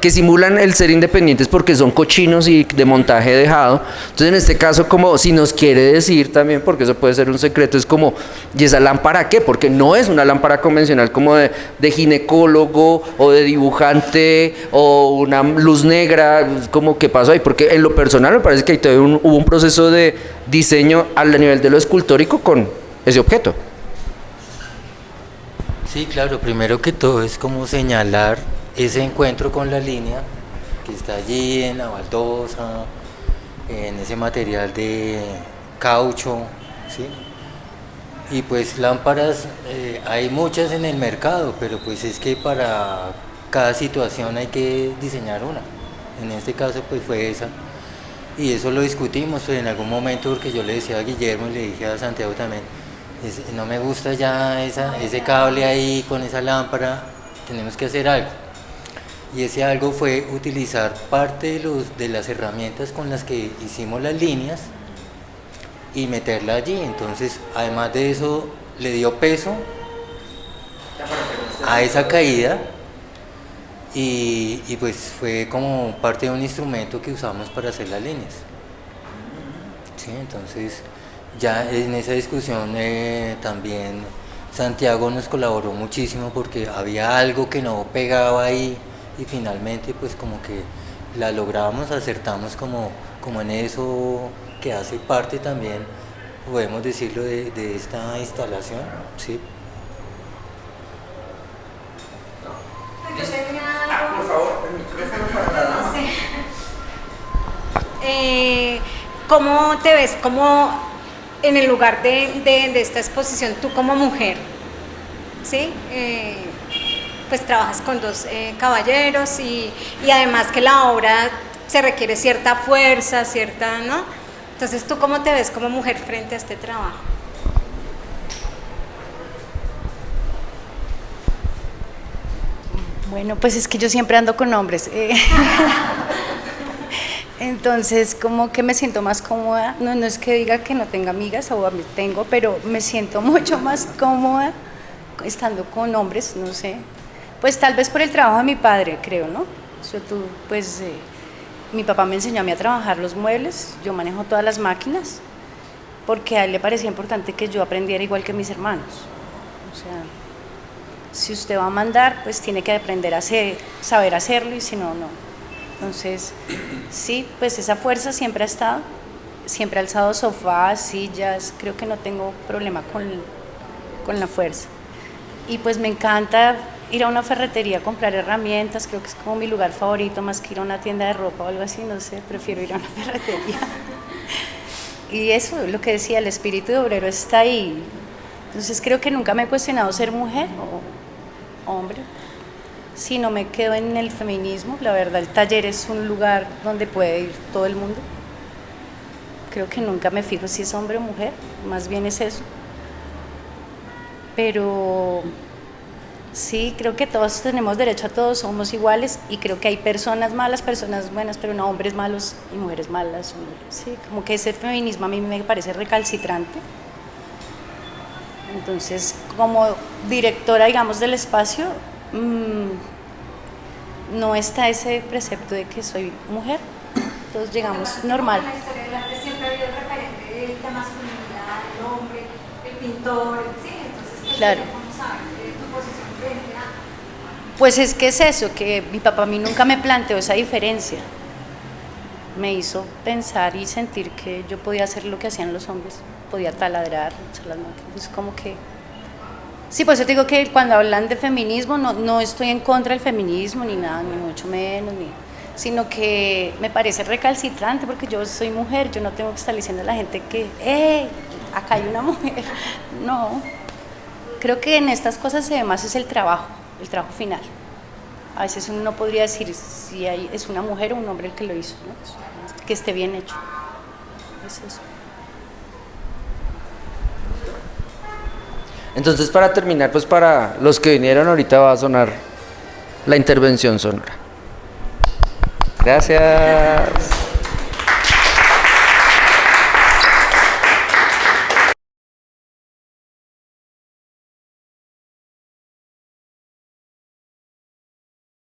[SPEAKER 1] simulan el ser independientes porque son cochinos y de montaje dejado. Entonces en este caso, como si nos quiere decir también, porque eso puede ser un secreto, es como, ¿y esa lámpara qué? Porque no es una lámpara convencional como de ginecólogo o de dibujante o una luz negra, como ¿qué pasó ahí? Porque en lo personal me parece que ahí todavía hubo un proceso de diseño al nivel de lo escultórico con ese objeto.
[SPEAKER 4] Sí, claro, primero que todo es como señalar ese encuentro con la línea que está allí en la baldosa, en ese material de caucho, ¿sí? Y pues lámparas, hay muchas en el mercado, pero pues es que para cada situación hay que diseñar una. En este caso pues fue esa. Y eso lo discutimos pues, en algún momento, porque yo le decía a Guillermo y le dije a Santiago también, no me gusta ya ese cable ahí con esa lámpara, tenemos que hacer algo. Y ese algo fue utilizar parte de las herramientas con las que hicimos las líneas y meterla allí. Entonces, además de eso, le dio peso a esa caída y pues fue como parte de un instrumento que usamos para hacer las líneas. Sí, entonces ya en esa discusión también Santiago nos colaboró muchísimo porque había algo que no pegaba ahí y finalmente pues como que la logramos, acertamos como en eso que hace parte también, podemos decirlo, de esta instalación, ¿sí?
[SPEAKER 6] Yo tenía algo... por favor, el micrófono para la... ¿Cómo te ves en el lugar de esta exposición, tú como mujer? ¿Sí? Pues trabajas con dos caballeros y además que la obra se requiere cierta fuerza, cierta, ¿no? Entonces, ¿tú cómo te ves como mujer frente a este trabajo?
[SPEAKER 2] Bueno, pues es que yo siempre ando con hombres. Entonces, como que me siento más cómoda. No es que diga que no tenga amigas, o tengo, pero me siento mucho más cómoda estando con hombres, no sé. Pues tal vez por el trabajo de mi padre, creo, ¿no? Mi papá me enseñó a mí a trabajar los muebles, yo manejo todas las máquinas, porque a él le parecía importante que yo aprendiera igual que mis hermanos. O sea, si usted va a mandar, pues tiene que aprender a saber hacerlo, y si no, no. Entonces, sí, pues esa fuerza siempre ha estado, siempre he alzado sofás, sillas, creo que no tengo problema con la fuerza. Y pues me encanta ir a una ferretería a comprar herramientas, creo que es como mi lugar favorito, más que ir a una tienda de ropa o algo así, no sé, prefiero ir a una ferretería. Y eso, lo que decía, el espíritu de obrero está ahí. Entonces creo que nunca me he cuestionado ser mujer o hombre. Si no me quedo en el feminismo, la verdad el taller es un lugar donde puede ir todo el mundo. Creo que nunca me fijo si es hombre o mujer, más bien es eso. Pero sí, creo que todos tenemos derecho a todos, somos iguales, y creo que hay personas malas, personas buenas, pero no hombres malos y mujeres malas. Sí, como que ese feminismo a mí me parece recalcitrante. Entonces, como directora, digamos, del espacio, no está ese precepto de que soy mujer, todos llegamos normal.
[SPEAKER 6] En la historia del arte siempre ha habido el referente de la masculinidad, el hombre, el pintor, ¿sí? Entonces,
[SPEAKER 2] claro.
[SPEAKER 6] ¿cómo sabes tu posición frente a...?
[SPEAKER 2] Pues es que es eso, que mi papá a mí nunca me planteó esa diferencia. Me hizo pensar y sentir que yo podía hacer lo que hacían los hombres, podía taladrar, echar las máquinas, es como que... Sí, por eso te digo que cuando hablan de feminismo, no estoy en contra del feminismo ni nada, ni mucho menos, sino que me parece recalcitrante porque yo soy mujer, yo no tengo que estar diciendo a la gente que, acá hay una mujer. No, creo que en estas cosas además es el trabajo final. A veces uno no podría decir si es una mujer o un hombre el que lo hizo, ¿no? Que esté bien hecho. Es eso.
[SPEAKER 1] Entonces, para terminar, pues para los que vinieron ahorita va a sonar la intervención sonora. Gracias.